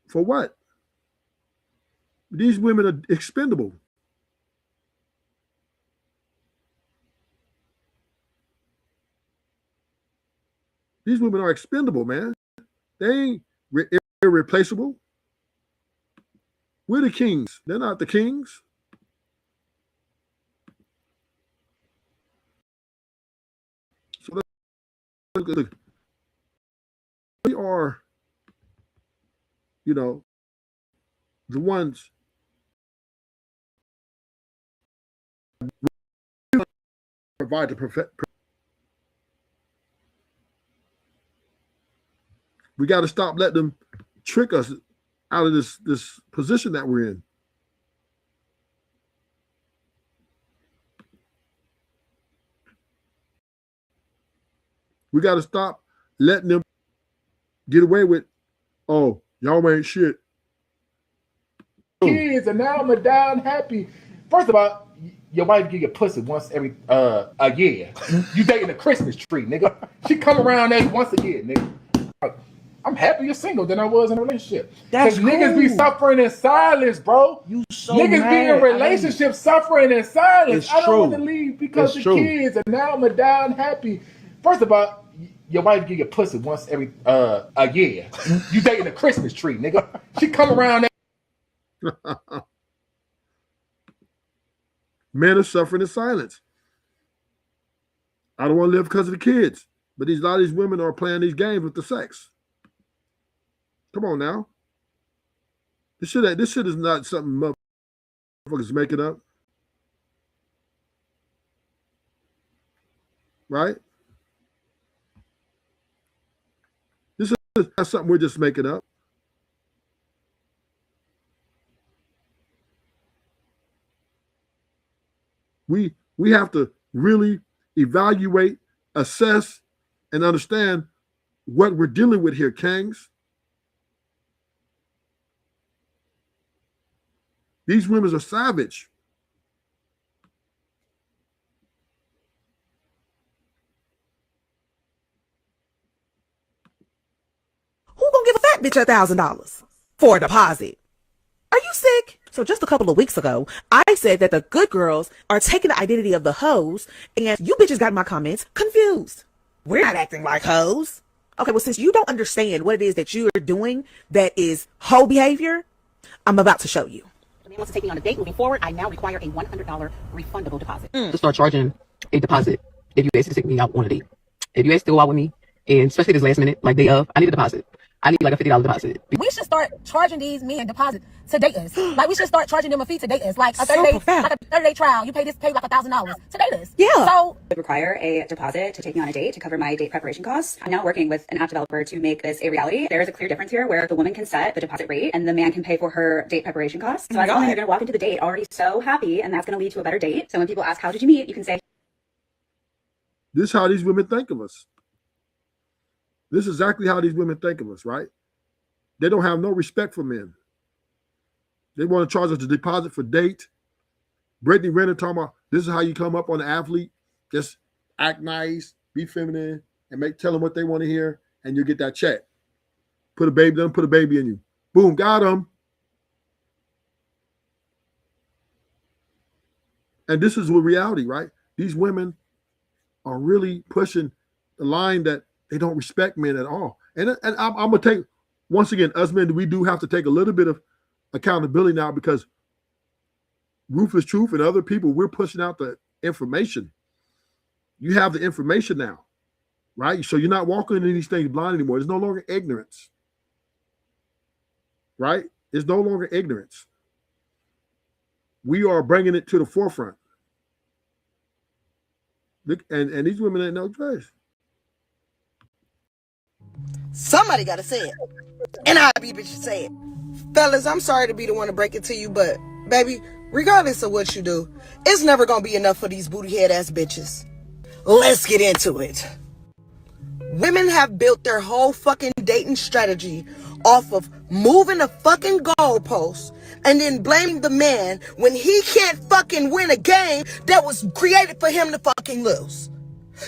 A: For what? These women are expendable. These women are expendable, man. They ain't irreplaceable. We're the kings. They're not the kings. So look, we are, the ones provide the perfect. We got to stop letting them trick us out of this position that we're in. We got to stop letting them get away with, oh, y'all ain't shit.
S: Kids, and now I'm down happy. First of all, your wife give you pussy once every a year. You dating a Christmas tree, nigga. She come around there once a year, nigga. I'm happier single than I was in a relationship. Because niggas be suffering in silence, bro. You so niggas mad. Be in relationships suffering in silence. I don't want to leave because the kids, and now I'm down happy. First of all, your wife give you pussy once every a year. You dating a Christmas tree, nigga. She come around there.
A: Men are suffering in silence. I don't want to live because of the kids, but a lot of these women are playing these games with the sex. Come on now. This shit is not something motherfuckers making up. Right? This is not something we're just making up. We have to really evaluate, assess, and understand what we're dealing with here, Kangs. These women are savage.
T: Who gonna give a fat bitch $1,000 for a deposit? Are you sick? So just a couple of weeks ago, I said that the good girls are taking the identity of the hoes, and you bitches got my comments confused. We're not acting like hoes. Okay, well, since you don't understand what it is that you are doing that is hoe behavior, I'm about to show you.
U: The man wants to take me on a date. Moving forward, I now require a $100 refundable deposit.
V: To start charging a deposit if you ask to take me out on a date. If you ask to go out with me, and especially this last minute, like day of, I need a deposit. I need like a $50 deposit.
R: We should start charging these men deposit to date us. Like we should start charging them a fee to date us. Like a 30-day trial. You pay like $1,000 to date us.
U: Yeah.
R: So
U: would require a deposit to take me on a date to cover my date preparation costs. I'm now working with an app developer to make this a reality. There is a clear difference here where the woman can set the deposit rate and the man can pay for her date preparation costs. So as a woman, you're going to walk into the date already so happy, and that's going to lead to a better date. So when people ask, how did you meet? You can say,
A: this is how these women think of us. This is exactly how these women think of us, right? They don't have no respect for men. They want to charge us a deposit for date. Brittany Renner talking about this is how you come up on an athlete. Just act nice, be feminine, and tell them what they want to hear, and you'll get that check. Put a baby in you. Boom, got them. And this is the reality, right? These women are really pushing the line that they don't respect men at all. And I'm going to take, once again, us men, we do have to take a little bit of accountability now, because Ruthless Truth and other people, we're pushing out the information. You have the information now, right? So you're not walking into these things blind anymore. There's no longer ignorance, right? It's no longer ignorance. We are bringing it to the forefront. Look, and these women ain't no choice.
C: Somebody got to say it. And I be bitch say it. Fellas, I'm sorry to be the one to break it to you, but baby, regardless of what you do, it's never going to be enough for these booty head ass bitches. Let's get into it. Women have built their whole fucking dating strategy off of moving the fucking goalposts and then blaming the man when he can't fucking win a game that was created for him to fucking lose.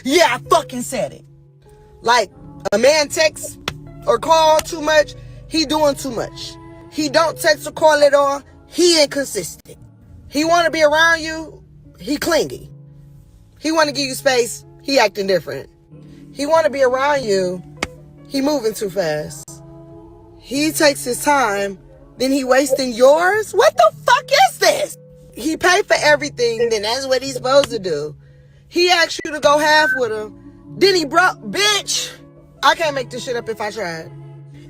C: Yeah, I fucking said it. Like, a man texts or call too much, he doing too much. He don't text or call at all, he inconsistent. He want to be around you, he clingy. He want to give you space, he acting different. He want to be around you, he moving too fast. He takes his time, then he wasting yours? What the fuck is this? He pay for everything, then that's what he's supposed to do. He asked you to go half with him, then he broke, bitch. I can't make this shit up if I tried.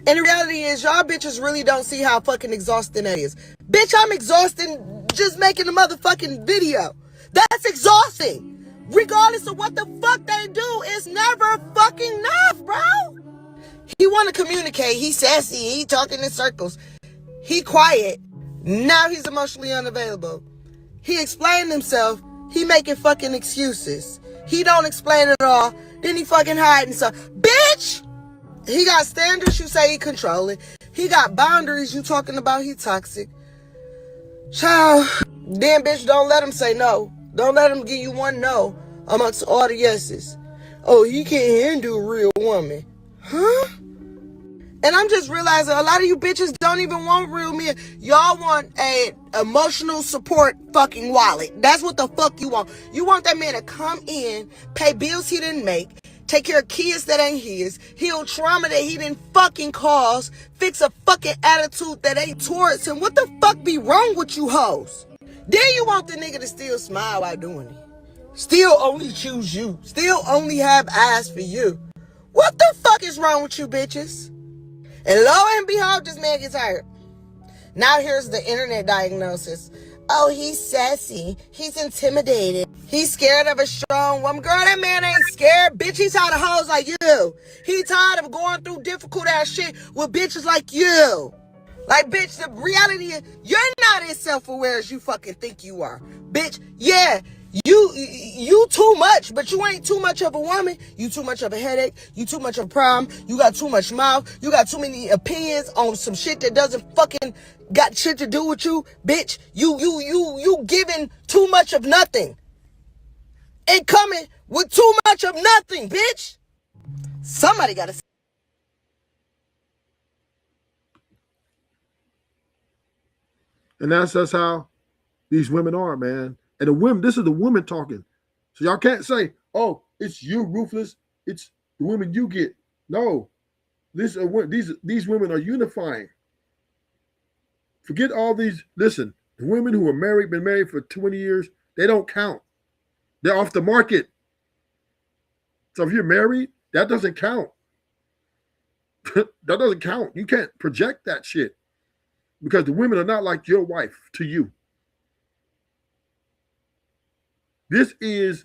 C: And the reality is, y'all bitches really don't see how fucking exhausting that is. Bitch, I'm exhausting just making a motherfucking video. That's exhausting. Regardless of what the fuck they do, it's never fucking enough, bro. He want to communicate. He sassy. He talking in circles. He quiet. Now he's emotionally unavailable. He explained himself. He making fucking excuses. He don't explain it all. Then he fucking hiding stuff. Bitch! He got standards, you say he controlling. He got boundaries, you talking about he toxic. Child, damn bitch, don't let him say no. Don't let him give you one no amongst all the yeses. Oh, he can't handle a real woman. Huh? And I'm just realizing a lot of you bitches don't even want real men. Y'all want a emotional support fucking wallet. That's what the fuck you want. You want that man to come in, pay bills he didn't make, take care of kids that ain't his, heal trauma that he didn't fucking cause, fix a fucking attitude that ain't towards him. What the fuck be wrong with you hoes? Then you want the nigga to still smile while doing it. Still only choose you. Still only have eyes for you. What the fuck is wrong with you bitches? And lo and behold, this man gets hired. Now here's the internet diagnosis. Oh, he's sassy. He's intimidated. He's scared of a strong woman. Girl, that man ain't scared. Bitch, he's tired of hoes like you. He tired of going through difficult ass shit with bitches like you. Like, bitch, the reality is, you're not as self-aware as you fucking think you are. Bitch, yeah, you too much, but you ain't too much of a woman. You too much of a headache. You too much of a problem. You got too much mouth. You got too many opinions on some shit that doesn't fucking got shit to do with you. Bitch, you giving too much of nothing. And coming with too much of nothing, bitch. Somebody gotta say.
A: And that's how these women are, man. And the women, this is the women talking. So y'all can't say, oh, it's you, Ruthless. It's the women you get. No. These women are unifying. Forget all these. Listen, the women who are married, been married for 20 years, they don't count. They're off the market. So if you're married, that doesn't count. That doesn't count. You can't project that shit because the women are not like your wife to you. This is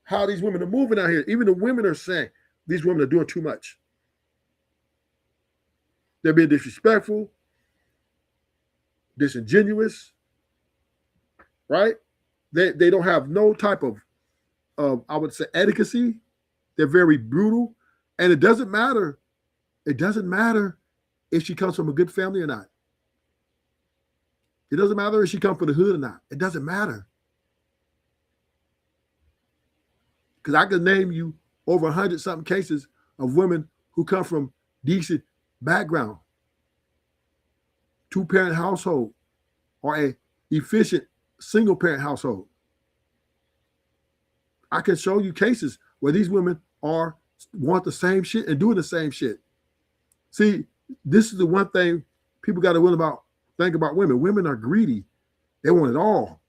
A: how these women are moving out here. Even the women are saying these women are doing too much. They're being disrespectful, disingenuous, right? They don't have no type of I would say etiquette. They're very brutal. And it doesn't matter. It doesn't matter if she comes from a good family or not. It doesn't matter if she comes from the hood or not. It doesn't matter. Because I could name you over 100-something cases of women who come from decent background, 2-parent household, or a efficient single-parent household. I can show you cases where these women want the same shit and doing the same shit. See, this is the one thing people got to think about women. Women are greedy. They want it all.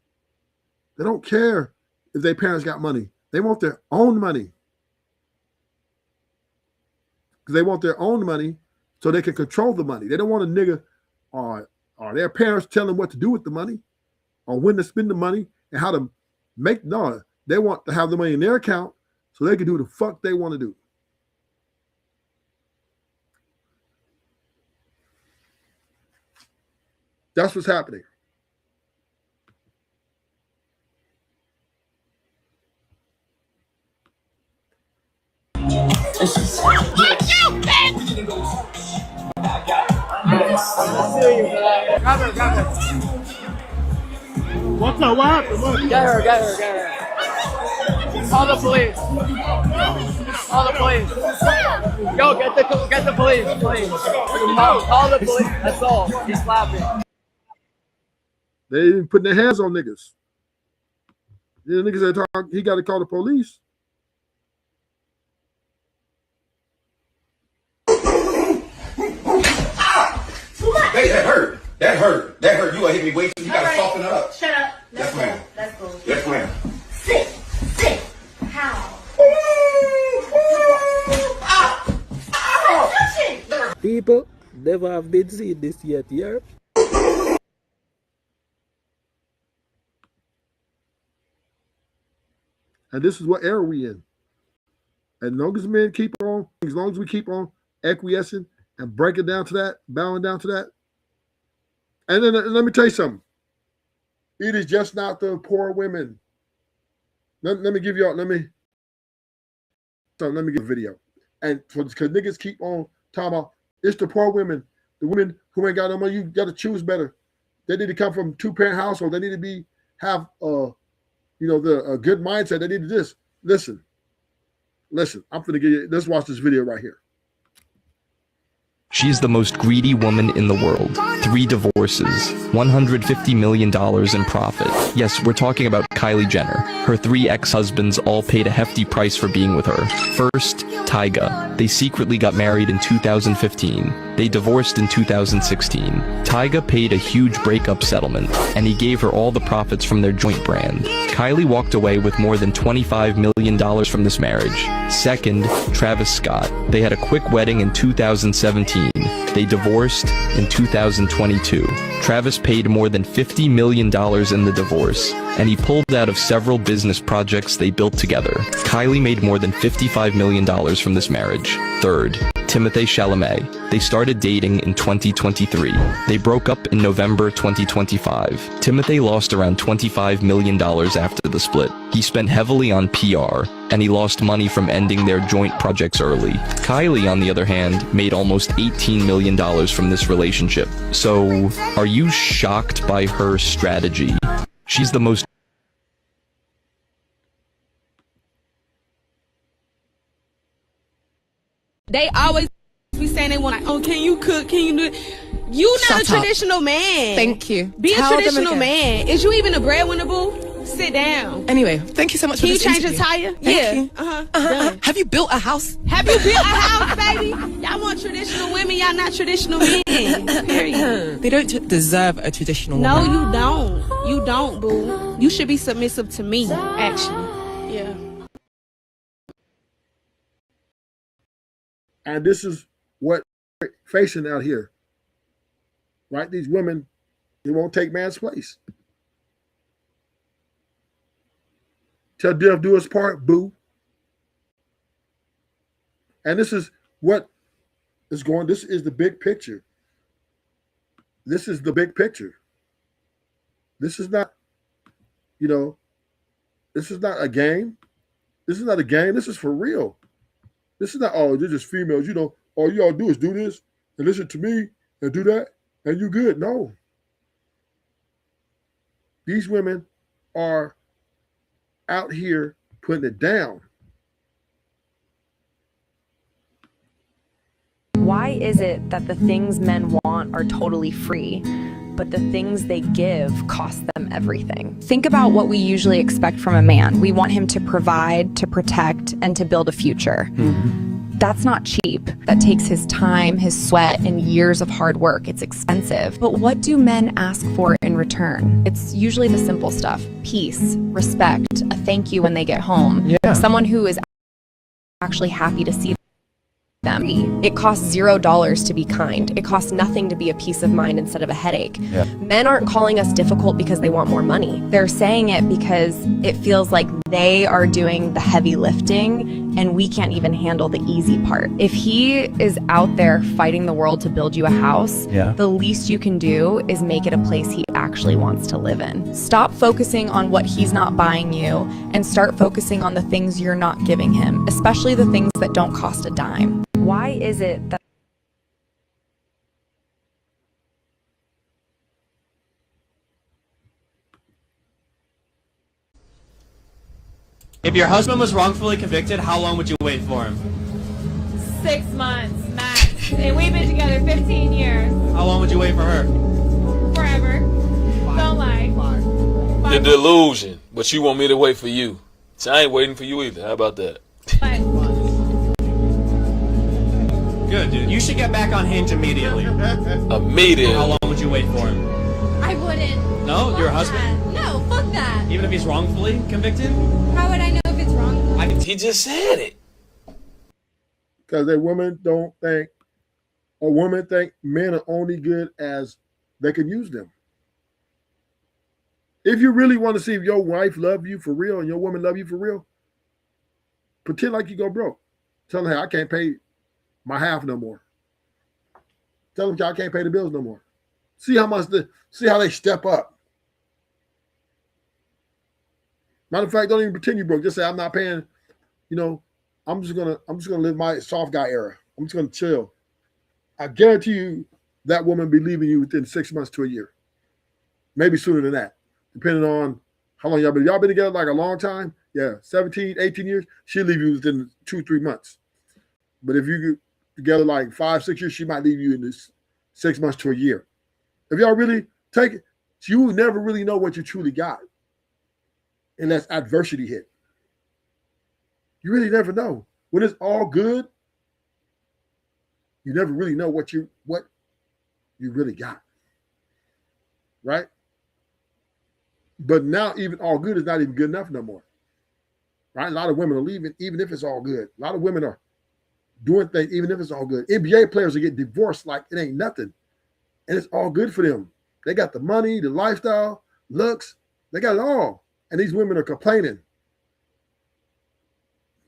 A: They don't care if their parents got money. They want their own money. Because they want their own money so they can control the money. They don't want a nigga or their parents tell them what to do with the money or when to spend the money and how to make. No, they want to have the money in their account so they can do the fuck they want to do. That's what's happening.
B: What's up? What happened? What? Get her. Call the police. Call the police. Yo, get the police, please. Call the police. That's all. He's slapping.
A: They ain't putting their hands on niggas. The niggas that talk, he got to call the police.
D: Hey, that hurt. That hurt. You gonna hit me way too. You gotta soften it up.
W: Shut up.
D: Yes, ma'am.
W: Let's go.
D: Yes, ma'am.
W: Sit. How?
B: People never have been seeing this yet, yeah?
A: And this is what era we in. As long as men keep on, as long as we keep on acquiescing and breaking down to that, bowing down to that. And then let me tell you something. It is just not the poor women. Let me give you let me give a video. And because niggas keep on talking about it's the poor women, the women who ain't got no money, you got to choose better. They need to come from 2-parent household. They need to have a good mindset. They need to this. Listen. I'm gonna give you. Let's watch this video right here.
X: She's the most greedy woman in the world. 3 divorces, $150 million in profit. Yes, we're talking about Kylie Jenner. Her 3 ex-husbands all paid a hefty price for being with her. First, Tyga. They secretly got married in 2015. They divorced in 2016. Tyga paid a huge breakup settlement, and he gave her all the profits from their joint brand. Kylie walked away with more than $25 million from this marriage. Second, Travis Scott. They had a quick wedding in 2017. They divorced in 2022. Travis paid more than $50 million in the divorce, and he pulled out of several business projects they built together. Kylie made more than $55 million from this marriage. Third, Timothée Chalamet. They started dating in 2023. They broke up in November 2025. Timothée lost around $25 million after the split. He spent heavily on PR, and he lost money from ending their joint projects early. Kylie, on the other hand, made almost $18 million from this relationship. So, are you shocked by her strategy? She's the most
Y: They always be saying they want, oh, can you cook? Can you do it? You not a traditional man.
Z: Thank you.
Y: Be
Z: Tell
Y: a
Z: them
Y: traditional
Z: again.
Y: man. Is you even a breadwinner, boo? Sit down.
Z: Anyway, thank you so much
Y: Can
Z: for
Y: you
Z: this
Y: change
Z: interview.
Y: your tire?
Z: Thank
Y: Yeah.
Z: you.
Y: Done.
Z: Have you built a house?
Y: Have you built a house, baby? Y'all want traditional women. Y'all not traditional men. Period.
Z: They don't deserve a traditional
Y: No,
Z: woman.
Y: you don't. You don't, boo. You should be submissive to me, actually. Yeah.
A: And this is what facing out here, right? These women, they won't take man's place. Till death do us part, boo. And this is what is going, this is the big picture. This is the big picture. This is not, this is not a game. This is not a game. This is for real. This is not, oh, they're just females. All you all do is do this and listen to me and do that and you good. No. These women are out here putting it down.
F: Why is it that the things men want are totally free, but the things they give cost them everything? Think about what we usually expect from a man. We want him to provide, to protect, and to build a future. That's not cheap. That takes his time, his sweat, and years of hard work. It's expensive. But what do men ask for in return? It's usually the simple stuff: peace, respect, a thank you when they get home. Someone who is actually happy to see them. It costs $0 to be kind. It costs nothing to be a peace of mind instead of a headache. Men aren't calling us difficult because they want more money. They're saying it because it feels like they are doing the heavy lifting and we can't even handle the easy part. If he is out there fighting the world to build you a house, the least you can do is make it a place he actually wants to live in. Stop focusing on what he's not buying you and start focusing on the things you're not giving him, especially the things that don't cost a dime. Why is it that
B: If your husband was wrongfully convicted, how long would you wait for him?
Y: 6 months max, and we've been together 15 years.
B: How long would you wait for her?
Y: Forever. Don't lie.
H: The delusion, but you want me to wait for you. So I ain't waiting for you either. How about that?
B: Good, dude. You should get back on Hinge immediately.
H: Immediately.
B: How long would you wait for him?
Y: I wouldn't.
B: No?
Y: Fuck
B: Your husband?
Y: that. No, fuck that.
B: Even if he's wrongfully convicted?
Y: How would I know if it's wrong?
H: He just said it.
A: Because that women don't think, or women think men are only good as they can use them. If you really want to see if your wife love you for real and your woman love you for real, pretend like you go broke. Tell them, hey, I can't pay my half no more. Tell them I can't pay the bills no more. See how they step up. Matter of fact, don't even pretend you broke. Just say I'm not paying. I'm just gonna live my soft guy era. I'm just gonna chill. I guarantee you that woman be leaving you within 6 months to a year, maybe sooner than that, depending on how long y'all been. Y'all been together like a long time. Yeah, 17, 18 years. She'll leave you within 2-3 months. But if you together like 5-6 years, she might leave you in this 6 months to a year. If y'all really take it, you will never really know what you truly got unless adversity hit. You really never know. When it's all good, you never really know what you really got. Right? But now even all good is not even good enough no more. Right? A lot of women are leaving even if it's all good. A lot of women are doing things even if it's all good. NBA players are getting divorced like it ain't nothing. And it's all good for them. They got the money, the lifestyle, looks. They got it all. And these women are complaining.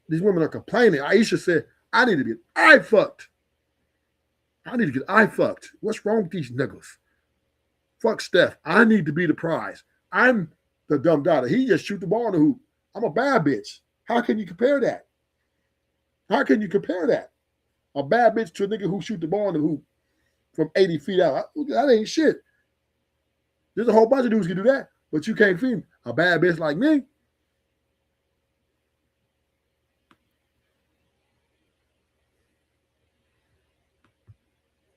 A: These women are complaining. Ayesha said, I need to get eye fucked. I need to get eye fucked. What's wrong with these niggas? Fuck Steph. I need to be the prize. I'm the dumb daughter. He just shoot the ball in the hoop. I'm a bad bitch. How can you compare that? How can you compare that? A bad bitch to a nigga who shoot the ball in the hoop from 80 feet out. That ain't shit. There's a whole bunch of dudes who can do that, but you can't feed a bad bitch like me.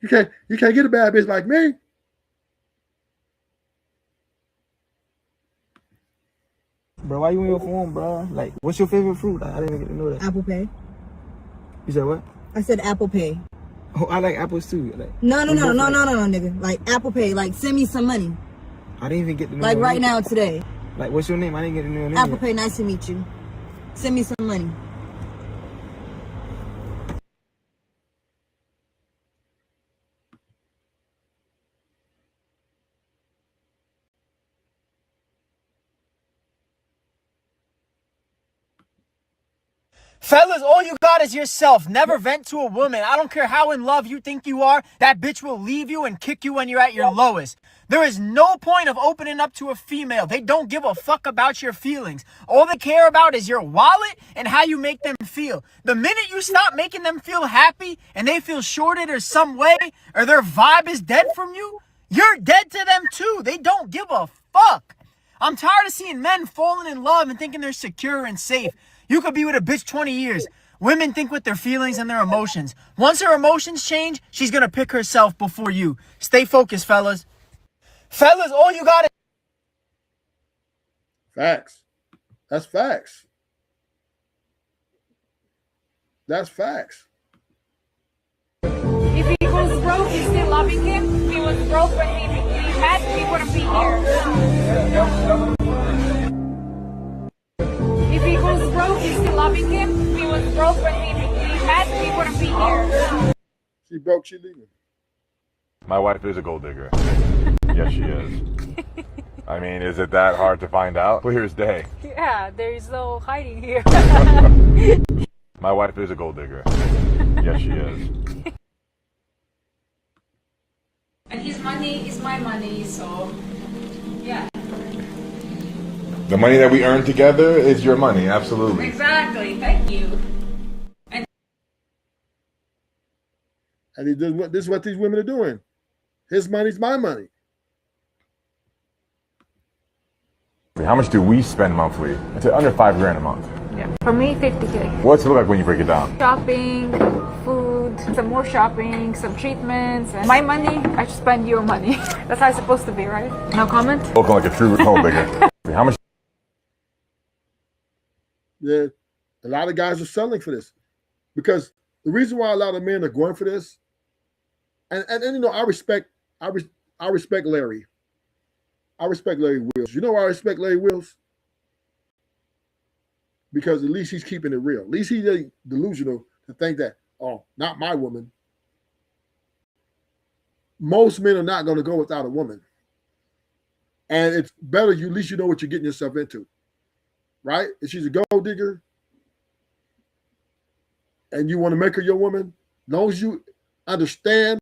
A: You can't get a bad bitch like me.
I: Bro, why you on your phone, bro? Like, what's your favorite fruit? I didn't even get to know that.
J: Apple Pay.
I: You said what?
J: I said Apple Pay.
I: Oh, I like apples too. Like,
J: no, nigga. Like Apple Pay. Like, send me some money.
I: I didn't even get to know.
J: Like right now, today.
I: Like, what's your name? I didn't get to know your name.
J: Apple Pay, nice to meet you. Send me some money.
B: Fellas, all you got is yourself. Never vent to a woman. I don't care how in love you think you are. That bitch will leave you and kick you when you're at your lowest. There is no point of opening up to a female. They don't give a fuck about your feelings. All they care about is your wallet and how you make them feel. The minute you stop making them feel happy and they feel shorted or some way, or their vibe is dead from you, you're dead to them too. They don't give a fuck. I'm tired of seeing men falling in love and thinking they're secure and safe. You could be with a bitch 20 years. Women think with their feelings and their emotions. Once her emotions change, she's gonna pick herself before you. Stay focused, fellas. Fellas, all you got is...
A: Facts. That's facts. That's facts.
K: If he goes broke, he's still loving him. If he was broke when he met, he wouldn't be here. If he goes broke, he's still loving him. If he was broke when he met, he wouldn't be here.
A: She broke, she leaving.
L: My wife is a gold digger. Yes, she is. I mean, is it that hard to find out? Clear as day.
K: Yeah, there is no hiding here.
L: My wife is a gold digger. Yes, she is.
K: And his money is my money, so yeah.
L: The money that we earn together is your money, absolutely.
K: Exactly. Thank you.
A: And this is what these women are doing. His money's my money.
L: How much do we spend monthly? It's under $5,000 a month.
K: Yeah. For me, 50K.
L: What's it look like when you break it down?
K: Shopping, food, some more shopping, some treatments. And my money, I should spend your money. That's how it's supposed to be, right? No comment?
L: Looking like a true gold digger. How much?
A: Yeah, a lot of guys are selling for this because the reason why a lot of men are going for this, and you know, I respect Larry. I respect Larry Wills. You know why I respect Larry Wills? Because at least he's keeping it real. At least he's delusional to think that, oh, not my woman. Most men are not going to go without a woman. And it's better, at least you know what you're getting yourself into. Right? If she's a gold digger and you want to make her your woman, as long as you understand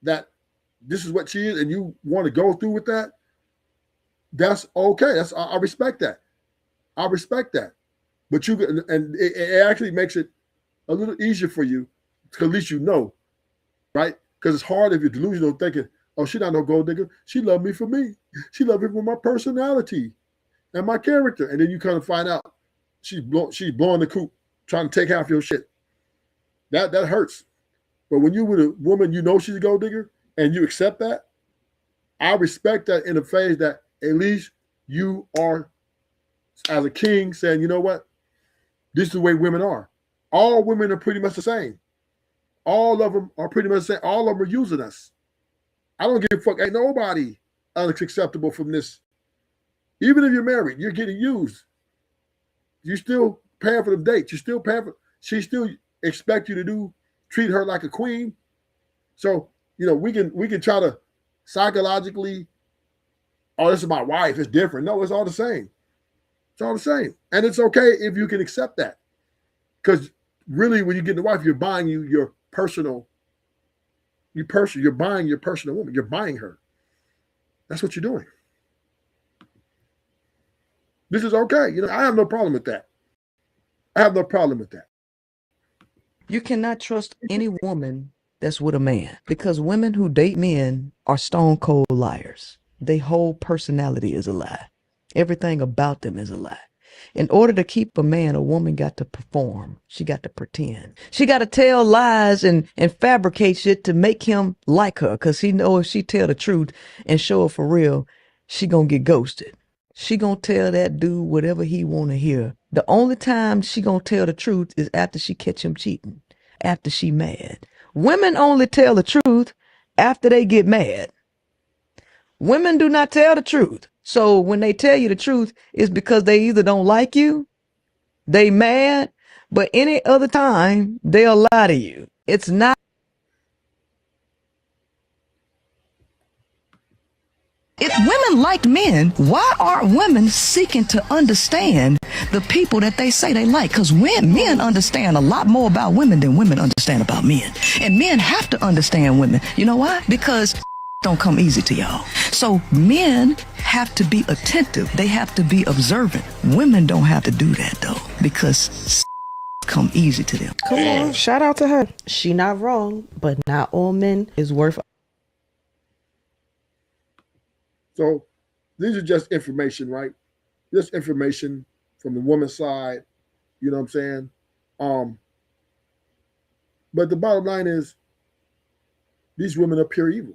A: that this is what she is and you want to go through with that, that's okay. I respect that. I respect that. But it actually makes it a little easier for you because at least you know, right? Because it's hard if you're delusional thinking, oh, she's not no gold digger. She loved me for me. She loved me for my personality and my character. And then you kind of find out she's blowing the coop, trying to take half your shit. That hurts. But when you with a woman, you know she's a gold digger and you accept that, I respect that in a phase that at least you are, as a king, saying, you know what? This is the way women are. All women are pretty much the same. All of them are pretty much the same. All of them are using us. I don't give a fuck. Ain't nobody unacceptable from this. Even if you're married, you're getting used. You still paying for the dates. You still paying for. She still expect you to treat her like a queen. So you know we can try to psychologically. Oh, this is my wife. It's different. No, it's all the same. It's all the same, and it's okay if you can accept that. Because really, when you get the wife, you're buying your personal. You're buying your personal woman. You're buying her. That's what you're doing. This is okay. You know, I have no problem with that. I have no problem with that.
N: You cannot trust any woman that's with a man because women who date men are stone cold liars. Their whole personality is a lie. Everything about them is a lie. In order to keep a man, a woman got to perform. She got to pretend. She got to tell lies and fabricate shit to make him like her because he know if she tell the truth and show it for real, she gonna get ghosted. She gonna tell that dude whatever he want to hear. The only time she gonna tell the truth is after she catch him cheating, after she mad. Women only tell the truth after they get mad. Women do not tell the truth. So when they tell you the truth, it's because they either don't like you, they mad, but any other time, they'll lie to you. It's not If women like men, why aren't women seeking to understand the people that they say they like? Because men understand a lot more about women than women understand about men. And men have to understand women. You know why? Because don't come easy to y'all. So men have to be attentive. They have to be observant. Women don't have to do that though, because come easy to them.
T: Come on, shout out to her. She not wrong, but not all men is worth.
A: So these are just information, right? Just information from the woman's side. You know what I'm saying? But the bottom line is these women are pure evil.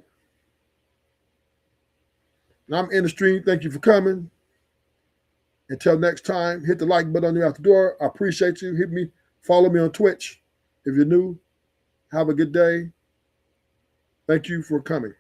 A: And I'm in the stream. Thank you for coming. Until next time, hit the like button on the out the door. I appreciate you. Hit me, follow me on Twitch. If you're new, have a good day. Thank you for coming.